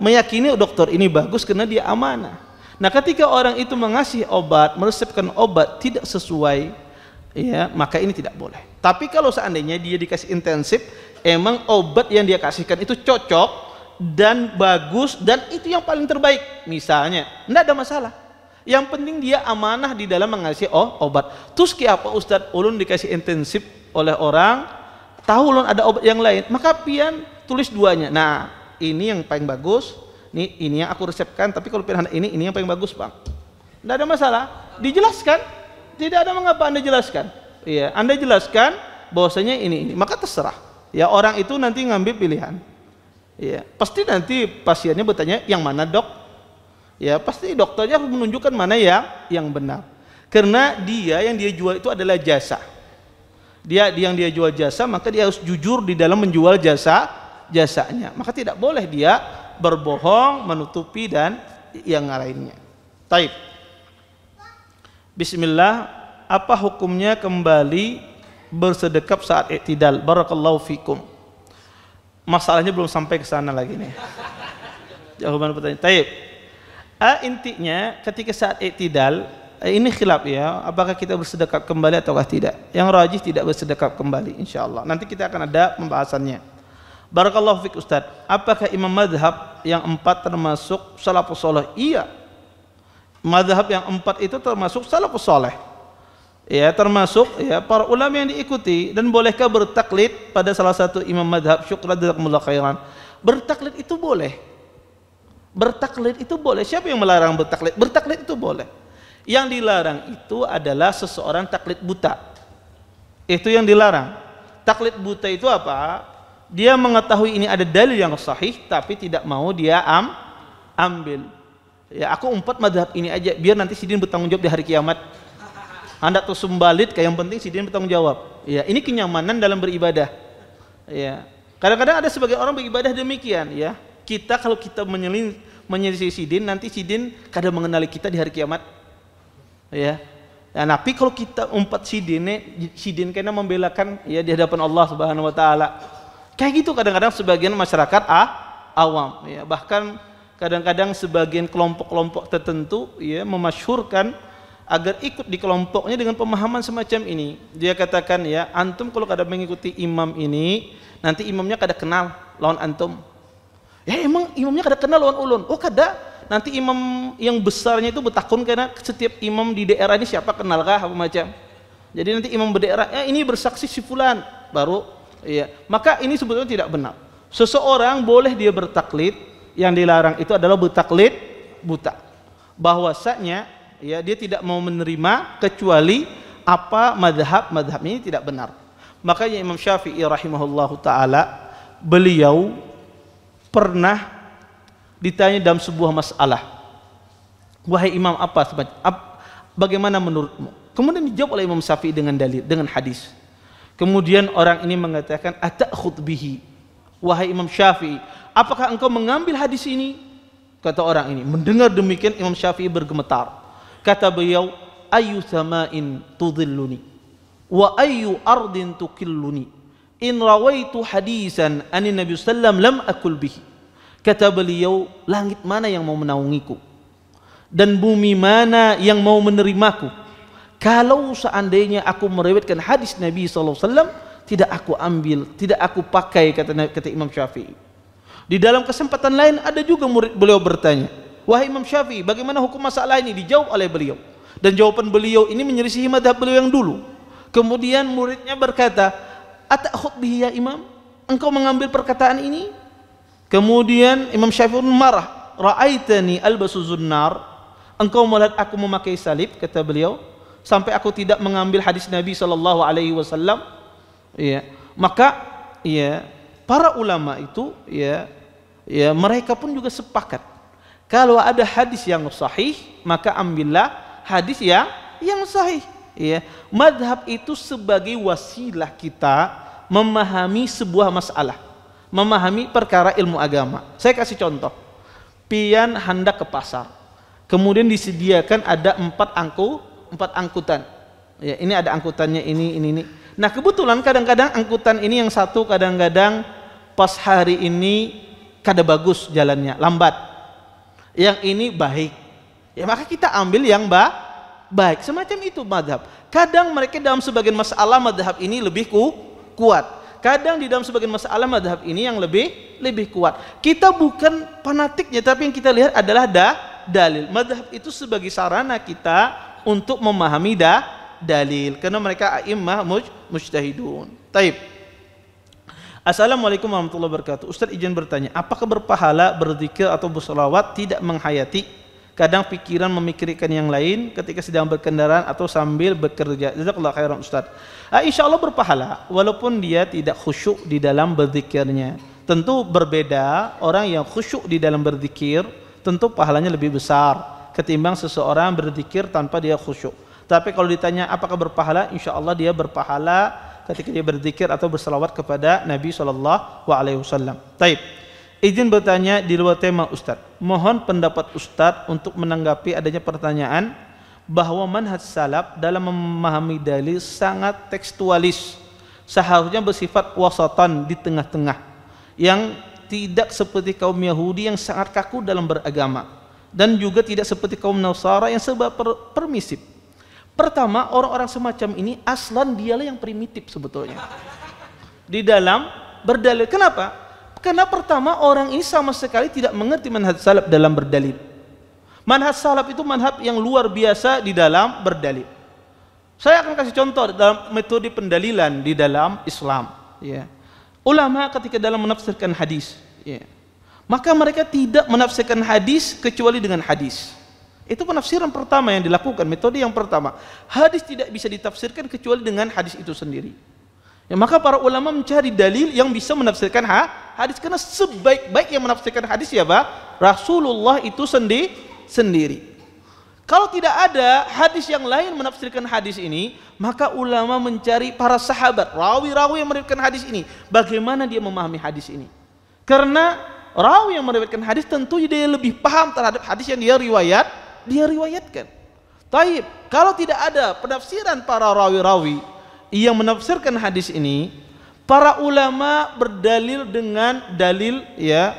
meyakini dokter ini bagus karena dia amanah. Nah, ketika orang itu mengasih obat, meresepkan obat tidak sesuai, ya, maka ini tidak boleh. Tapi kalau seandainya dia dikasih intensif, emang obat yang dia kasihkan itu cocok dan bagus dan itu yang paling terbaik, misalnya, tidak ada masalah. Yang penting dia amanah di dalam mengasih obat. Terus apa Ustadz, ulun dikasih intensif oleh orang, tahu ulun ada obat yang lain, maka pian tulis 2-nya. Nah, ini yang paling bagus, ini yang aku resepkan, tapi kalau pian ini yang paling bagus, Bang. Tidak ada masalah, dijelaskan. Tidak ada mengapa Anda jelaskan. Iya, Anda jelaskan bahwasanya ini, maka terserah. Ya, orang itu nanti ngambil pilihan. Iya, pasti nanti pasiennya bertanya, yang mana dok? ya pasti dokternya harus menunjukkan mana yang benar. Karena yang dia jual itu adalah jasa. Yang dia jual jasa, maka dia harus jujur di dalam menjual jasanya. Maka tidak boleh dia berbohong, menutupi dan yang lainnya. Taib. Bismillah, apa hukumnya kembali bersedekap saat i'tidal? Barakallahu fikum. Masalahnya belum sampai ke sana lagi nih. Jawaban pertanyaan. Taib. Intinya ketika saat i'tidal, ini khilaf ya, apakah kita bersedekap kembali ataukah tidak? Yang rajih tidak bersedekap kembali insyaallah. Nanti kita akan ada pembahasannya. Barakallahu fik Ustaz. Apakah imam madhab yang 4 termasuk salafus saleh? Iya. Madhab yang 4 itu termasuk salafus saleh. Ya, termasuk ya para ulama yang diikuti. Dan bolehkah bertaklid pada salah satu imam madhab? Syukran jazakumullah khairan. Bertaklid itu boleh. Bertaklid itu boleh. Siapa yang melarang bertaklid? Bertaklid itu boleh. Yang dilarang itu adalah seseorang taklid buta. Itu yang dilarang. Taklid buta itu apa? Dia mengetahui ini ada dalil yang sahih, tapi tidak mau dia ambil. Ya, aku 4 madhab ini aja, biar nanti sidin bertanggung jawab di hari kiamat. Anda tuh sumbalit, kayak yang penting sidin bertanggung jawab. Ya, ini kenyamanan dalam beribadah. Ya, kadang-kadang ada sebagian orang beribadah demikian. Ya, kalau kita menyelisih sidin, nanti sidin kadang mengenali kita di hari kiamat. Ya, tapi kalau kita umpat sidin karena membelakan ya di hadapan Allah Subhanahu Wa Taala. Kayak gitu kadang-kadang sebagian masyarakat awam. Ya, bahkan kadang-kadang sebagian kelompok-kelompok tertentu ya memasyhurkan agar ikut di kelompoknya dengan pemahaman semacam ini. Dia katakan ya, antum kalau kada mengikuti imam ini, nanti imamnya kada kenal lawan antum. Ya emang imamnya kada kenal lawan ulun. Oh kada, nanti imam yang besarnya itu bertakun karena setiap imam di daerah ini siapa kenalkah apa macam. Jadi nanti imam berdaerah, ini bersaksi si fulan, baru ya. Maka ini sebetulnya tidak benar. Seseorang boleh dia bertaklid. Yang dilarang itu adalah bertaklid buta. Bahwasanya ya dia tidak mau menerima kecuali apa madhab ini tidak benar. Makanya Imam Syafi'i rahimahullahu taala, beliau pernah ditanya dalam sebuah masalah, wahai imam, bagaimana menurutmu? Kemudian dijawab oleh Imam Syafi'i dengan dalil, dengan hadis. Kemudian orang ini mengatakan, atakhud bihi, wahai Imam Syafi'i, apakah engkau mengambil hadis ini? Kata orang ini. Mendengar demikian Imam Syafi'i bergemetar. Kata beliau, ayu sama'in tudhilluni wa ayu ardin tukilluni in rawaitu hadisan anin Nabi sallam lam akul bihi. Kata beliau, langit mana yang mau menaungiku dan bumi mana yang mau menerimaku kalau seandainya aku meriwayatkan hadis Nabi sallallahu alaihi wasallam, tidak aku ambil, tidak aku pakai, kata Imam Syafi'i. Di dalam kesempatan lain ada juga murid beliau bertanya, wahai Imam Syafi'i, bagaimana hukum masalah ini? Dijawab oleh beliau. Dan jawaban beliau ini menyelisihi madhab beliau yang dulu. Kemudian muridnya berkata, atakhud bihi ya Imam, engkau mengambil perkataan ini? Kemudian Imam Syafi'i marah, ra'aitani albasu zunnar, engkau melihat aku memakai salib, kata beliau, sampai aku tidak mengambil hadis Nabi sallallahu alaihi wasallam. Ya, maka ya para ulama itu ya mereka pun juga sepakat kalau ada hadis yang sahih maka ambillah hadis yang sahih. Ya, madhab itu sebagai wasilah kita memahami sebuah masalah, memahami perkara ilmu agama. Saya kasih contoh, pian hendak ke pasar, kemudian disediakan ada 4 angkutan. Ya, ini ada angkutannya ini. Nah kebetulan kadang-kadang angkutan ini yang satu kadang-kadang pas hari ini kada bagus jalannya, lambat. Yang ini baik. Ya maka kita ambil yang baik. Semacam itu madhab. Kadang mereka dalam sebagian masalah madhab ini lebih kuat. Kadang di dalam sebagian masalah madhab ini yang lebih kuat. Kita bukan fanatiknya, tapi yang kita lihat adalah dalil. Madhab itu sebagai sarana kita untuk memahami dalil, karena mereka a'immah mujtahidun. Taib. Assalamualaikum warahmatullahi wabarakatuh. Ustaz izin bertanya, apakah berpahala berzikir atau berselawat tidak menghayati kadang pikiran memikirkan yang lain ketika sedang berkendaraan atau sambil bekerja? Jazakallahu khairan Ustaz. Insyaallah berpahala walaupun dia tidak khusyuk di dalam berzikirnya. Tentu berbeda orang yang khusyuk di dalam berzikir tentu pahalanya lebih besar ketimbang seseorang berzikir tanpa dia khusyuk. Tapi kalau ditanya apakah berpahala, insya Allah dia berpahala ketika dia berzikir atau berselawat kepada Nabi SAW. Taib. Izin bertanya di luar tema Ustaz. Mohon pendapat Ustaz untuk menanggapi adanya pertanyaan bahwa manhaj salaf dalam memahami dalil sangat tekstualis, seharusnya bersifat wasatan, di tengah-tengah, yang tidak seperti kaum Yahudi yang sangat kaku dalam beragama, dan juga tidak seperti kaum Nasara yang serba permisif. Pertama, orang-orang semacam ini aslan dialah yang primitif sebetulnya di dalam berdalil. Kenapa? Karena pertama, orang ini sama sekali tidak mengerti manhaj salaf dalam berdalil. Manhaj salaf itu manhaj yang luar biasa di dalam berdalil. Saya akan kasih contoh dalam metode pendalilan di dalam Islam. Ya. Ulama ketika dalam menafsirkan hadis, ya, maka mereka tidak menafsirkan hadis kecuali dengan hadis. Itu penafsiran pertama yang dilakukan, metode yang pertama. Hadis tidak bisa ditafsirkan kecuali dengan hadis itu sendiri. Ya, maka para ulama mencari dalil yang bisa menafsirkan hadis, karena sebaik-baik yang menafsirkan hadis siapa? Rasulullah itu sendiri. Kalau tidak ada hadis yang lain menafsirkan hadis ini, maka ulama mencari para sahabat, rawi-rawi yang meriwayatkan hadis ini, bagaimana dia memahami hadis ini. Karena rawi yang meriwayatkan hadis tentu dia lebih paham terhadap hadis yang dia riwayatkan. Taib, kalau tidak ada penafsiran para rawi-rawi yang menafsirkan hadis ini, para ulama berdalil dengan dalil, ya,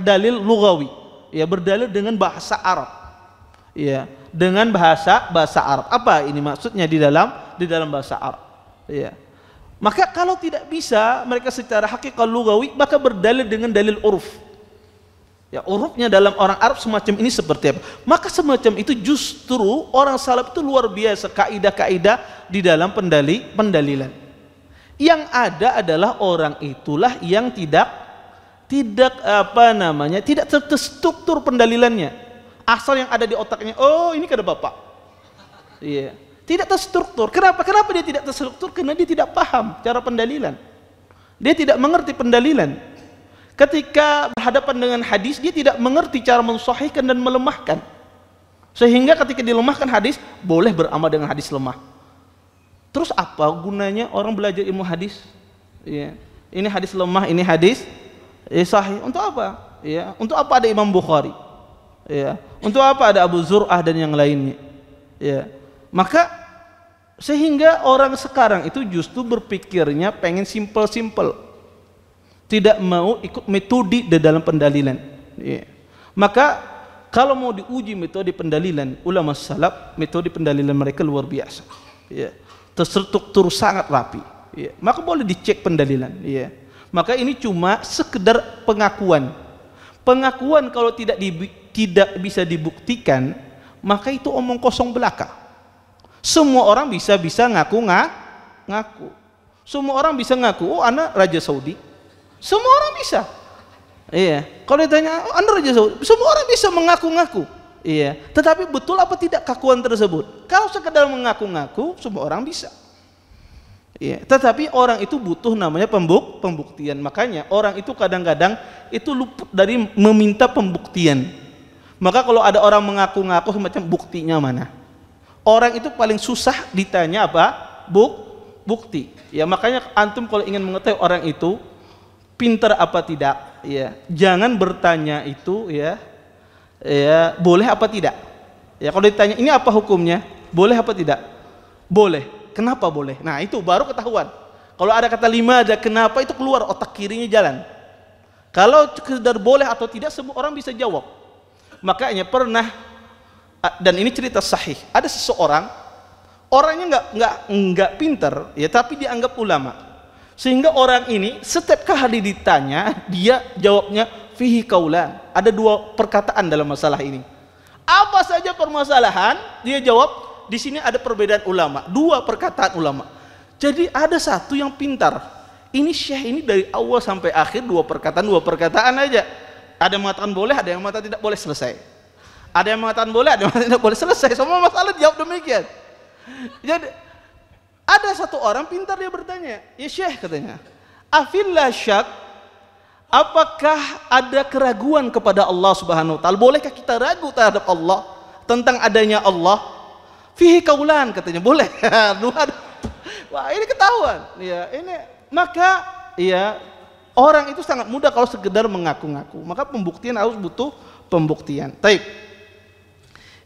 dalil lughawi, ya, berdalil dengan bahasa Arab, ya, dengan bahasa Arab. Apa ini maksudnya di dalam bahasa Arab, ya. Maka kalau tidak bisa mereka secara hakikat lughawi, maka berdalil dengan dalil uruf. Ya, urufnya dalam orang Arab semacam ini seperti apa? Maka semacam itu justru orang salaf itu luar biasa kaidah-kaidah di dalam pendalilan. Yang ada adalah orang itulah yang tidak terstruktur pendalilannya. Asal yang ada di otaknya, oh ini kata Bapak. Iya, tidak terstruktur. Kenapa dia tidak terstruktur? Karena dia tidak paham cara pendalilan. Dia tidak mengerti pendalilan. Ketika berhadapan dengan hadis, dia tidak mengerti cara mensahihkan dan melemahkan. Sehingga ketika dilemahkan hadis, boleh beramal dengan hadis lemah. Terus apa gunanya orang belajar ilmu hadis? Ya. Ini hadis lemah, ini hadis sahih. Untuk apa? Ya. Untuk apa ada Imam Bukhari? Ya. Untuk apa ada Abu Zur'ah dan yang lainnya? Ya. Maka sehingga orang sekarang itu justru berpikirnya pengen simple-simple, tidak mau ikut metode di dalam pendalilan. Ya. Maka kalau mau diuji metode pendalilan ulama salaf, metode pendalilan mereka luar biasa. Ya. Terstruktur sangat rapi. Ya. Maka boleh dicek pendalilan. Ya. Maka ini cuma sekedar pengakuan. Pengakuan kalau tidak bisa dibuktikan, maka itu omong kosong belaka. Semua orang bisa ngaku. Semua orang bisa ngaku, oh anak Raja Saudi. Semua orang bisa. Iya. Kalau ditanya, Anda Raja Saudi, semua orang bisa mengaku-ngaku. Iya. Tetapi betul apa tidak kakuan tersebut? Kalau sekedar mengaku-ngaku, semua orang bisa. Iya. Tetapi orang itu butuh namanya pembuktian. Makanya orang itu kadang-kadang itu luput dari meminta pembuktian. Maka kalau ada orang mengaku-ngaku semacam buktinya mana? Orang itu paling susah ditanya apa? Bukti. Ya, makanya antum kalau ingin mengetahui orang itu pintar apa tidak, ya, jangan bertanya itu, ya, boleh apa tidak. Ya, kalau ditanya ini apa hukumnya, boleh apa tidak, boleh. Kenapa boleh? Nah itu baru ketahuan. Kalau ada kata lima ada kenapa, itu keluar otak kirinya jalan. Kalau sekedar boleh atau tidak, semua orang bisa jawab. Makanya pernah, dan ini cerita sahih, ada seseorang, orangnya nggak pintar, ya, tapi dianggap ulama. Sehingga orang ini setiap kali ditanya, dia jawabnya fihi kaulan. Ada dua perkataan dalam masalah ini. Apa saja permasalahan, dia jawab di sini ada perbedaan ulama, dua perkataan ulama. Jadi ada satu yang pintar. Ini syekh ini dari awal sampai akhir dua perkataan aja. Ada yang mengatakan boleh, ada yang mengatakan tidak boleh, selesai. Ada yang mengatakan boleh, ada yang mengatakan tidak boleh, selesai. Semua masalah jawab demikian. Jadi ada satu orang pintar, dia bertanya, ya syekh katanya, afillah syak apakah ada keraguan kepada Allah Subhanahu wa taala? Bolehkah kita ragu terhadap Allah, tentang adanya Allah? Fihi kaulan, katanya boleh. Wah, ini ketahuan. Ya, ini maka ya orang itu sangat mudah kalau sekedar mengaku-ngaku. Maka pembuktian harus butuh pembuktian. Taib.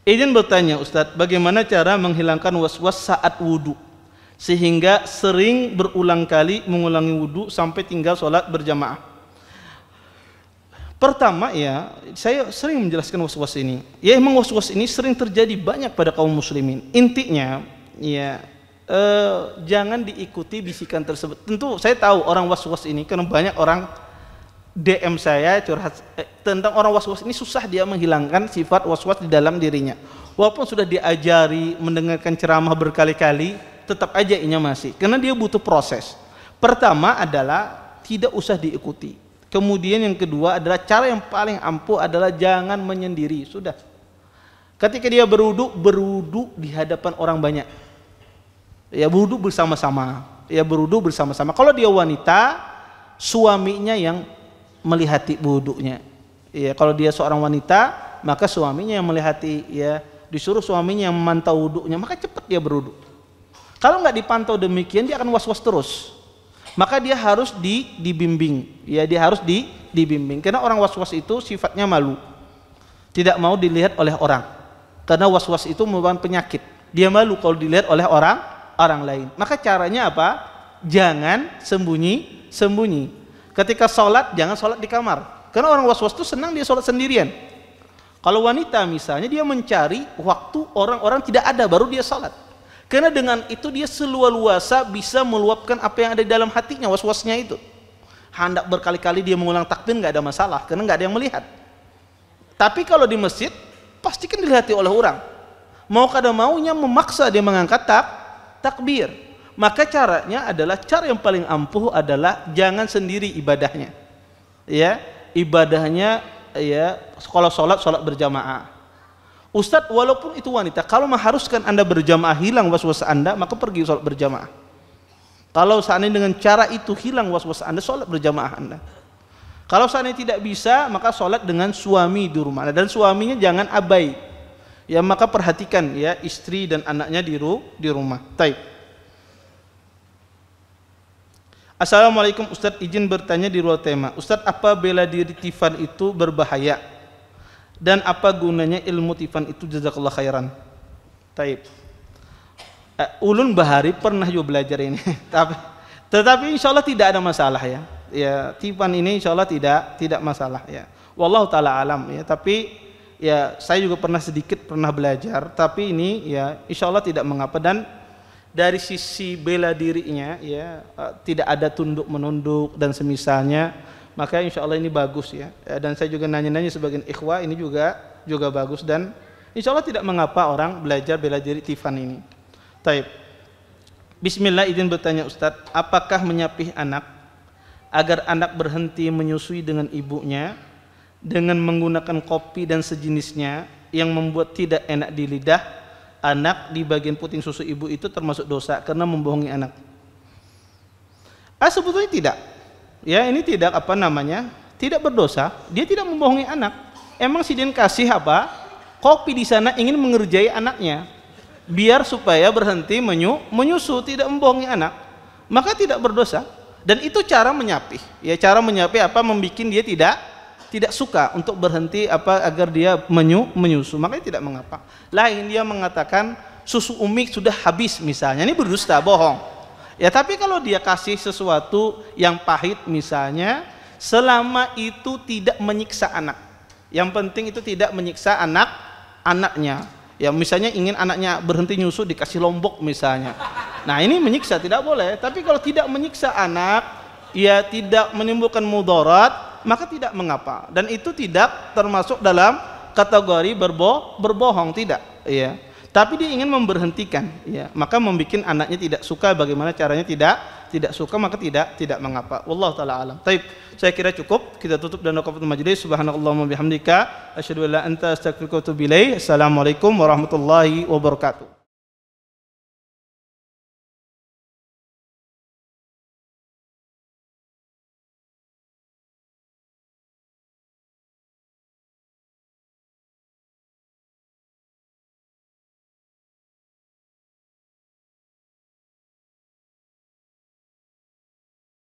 Izin bertanya Ustadz, bagaimana cara menghilangkan was-was saat wudu sehingga sering berulang kali mengulangi wudu sampai tinggal sholat berjamaah? Pertama ya, saya sering menjelaskan was-was ini. Ya emang was-was ini sering terjadi banyak pada kaum muslimin. Intinya ya jangan diikuti bisikan tersebut. Tentu saya tahu orang was-was ini karena banyak orang DM saya curhat tentang orang was-was ini, susah dia menghilangkan sifat was-was di dalam dirinya. Walaupun sudah diajari mendengarkan ceramah berkali-kali, tetap aja ini masih. Karena dia butuh proses. Pertama adalah tidak usah diikuti. Kemudian yang kedua adalah cara yang paling ampuh adalah jangan menyendiri. Sudah. Ketika dia berwudu di hadapan orang banyak. Ya berwudu bersama-sama. Ya berwudu bersama-sama. Kalau dia wanita, suaminya yang melihati wudunya. Ya, kalau dia seorang wanita, maka suaminya yang melihati, ya, disuruh suaminya yang memantau wudunya, maka cepat dia berwudu. Kalau nggak dipantau demikian, dia akan was-was terus. Maka dia harus dibimbing, ya, dia harus dibimbing. Karena orang was-was itu sifatnya malu, tidak mau dilihat oleh orang. Karena was-was itu merupakan penyakit. Dia malu kalau dilihat oleh orang lain. Maka caranya apa? Jangan sembunyi. Ketika sholat, jangan sholat di kamar. Karena orang was-was itu senang dia sholat sendirian. Kalau wanita misalnya, dia mencari waktu orang-orang tidak ada, baru dia sholat. Karena dengan itu dia seluasa bisa meluapkan apa yang ada di dalam hatinya, was-wasnya itu. Hendak berkali-kali dia mengulang takbir, nggak ada masalah, karena nggak ada yang melihat. Tapi kalau di masjid, pasti kan dilihati oleh orang. Mau kada maunya memaksa dia mengangkat takbir. Maka caranya adalah, cara yang paling ampuh adalah jangan sendiri ibadahnya. Ya, ibadahnya ya kalau sholat berjamaah. Ustadz, walaupun itu wanita, kalau mengharuskan Anda berjamaah hilang was-was Anda, maka pergi sholat berjamaah. Kalau seandainya dengan cara itu hilang was-was Anda, sholat berjamaah Anda. Kalau seandainya tidak bisa, maka sholat dengan suami di rumah. Dan suaminya jangan abai. Ya, maka perhatikan ya istri dan anaknya di rumah. Taib. Assalamualaikum Ustadz, izin bertanya di luar tema. Ustadz, apa bela diri tifan itu berbahaya? Dan apa gunanya ilmu tifan itu? Jazakallah khairan. Taib. Ulun Bahari pernah juga belajar ini. Tetapi insya Allah tidak ada masalah ya. Ya, tifan ini insya Allah tidak masalah ya. Wallahu taala alam ya. Tapi ya saya juga pernah belajar. Tapi ini ya insya Allah tidak mengapa. Dan dari sisi bela dirinya ya tidak ada tunduk menunduk dan semisalnya, maka insya Allah ini bagus ya. Dan saya juga nanya-nanya sebagian ikhwah, ini juga bagus, dan insya Allah tidak mengapa orang belajar bela diri tifan ini. Taib. Bismillah, izin bertanya Ustadz, apakah menyapih anak agar anak berhenti menyusui dengan ibunya dengan menggunakan kopi dan sejenisnya yang membuat tidak enak di lidah anak di bagian puting susu ibu itu termasuk dosa karena membohongi anak? Sebetulnya tidak. Ya, ini tidak tidak berdosa. Dia tidak membohongi anak. Emang si Din kasih apa? Kopi di sana ingin mengerjai anaknya, biar supaya berhenti menyusu, tidak membohongi anak. Maka tidak berdosa. Dan itu cara menyapih. Ya, cara menyapih apa? Membikin dia tidak suka untuk berhenti agar dia menyusu, makanya tidak mengapa. Lain dia mengatakan susu umi sudah habis misalnya, ini berdusta, bohong. Ya, tapi kalau dia kasih sesuatu yang pahit misalnya, selama itu tidak menyiksa anak. Yang penting itu tidak menyiksa anaknya. Ya, misalnya ingin anaknya berhenti nyusu dikasih lombok misalnya. Nah, ini menyiksa, tidak boleh. Tapi kalau tidak menyiksa anak, ya tidak menimbulkan mudarat, maka tidak mengapa, dan itu tidak termasuk dalam kategori berbohong, tidak ya. Tapi dia ingin memberhentikan ya, maka membuat anaknya tidak suka, bagaimana caranya tidak suka, maka tidak mengapa. Wallahu taala alam. Taib, saya kira cukup, kita tutup dan waqafatul majlis. Subhanakallahumma bihamdika asyhadu an la ilaha illa anta astaghfiruka wa atubu ilaik. Assalamualaikum warahmatullahi wabarakatuh.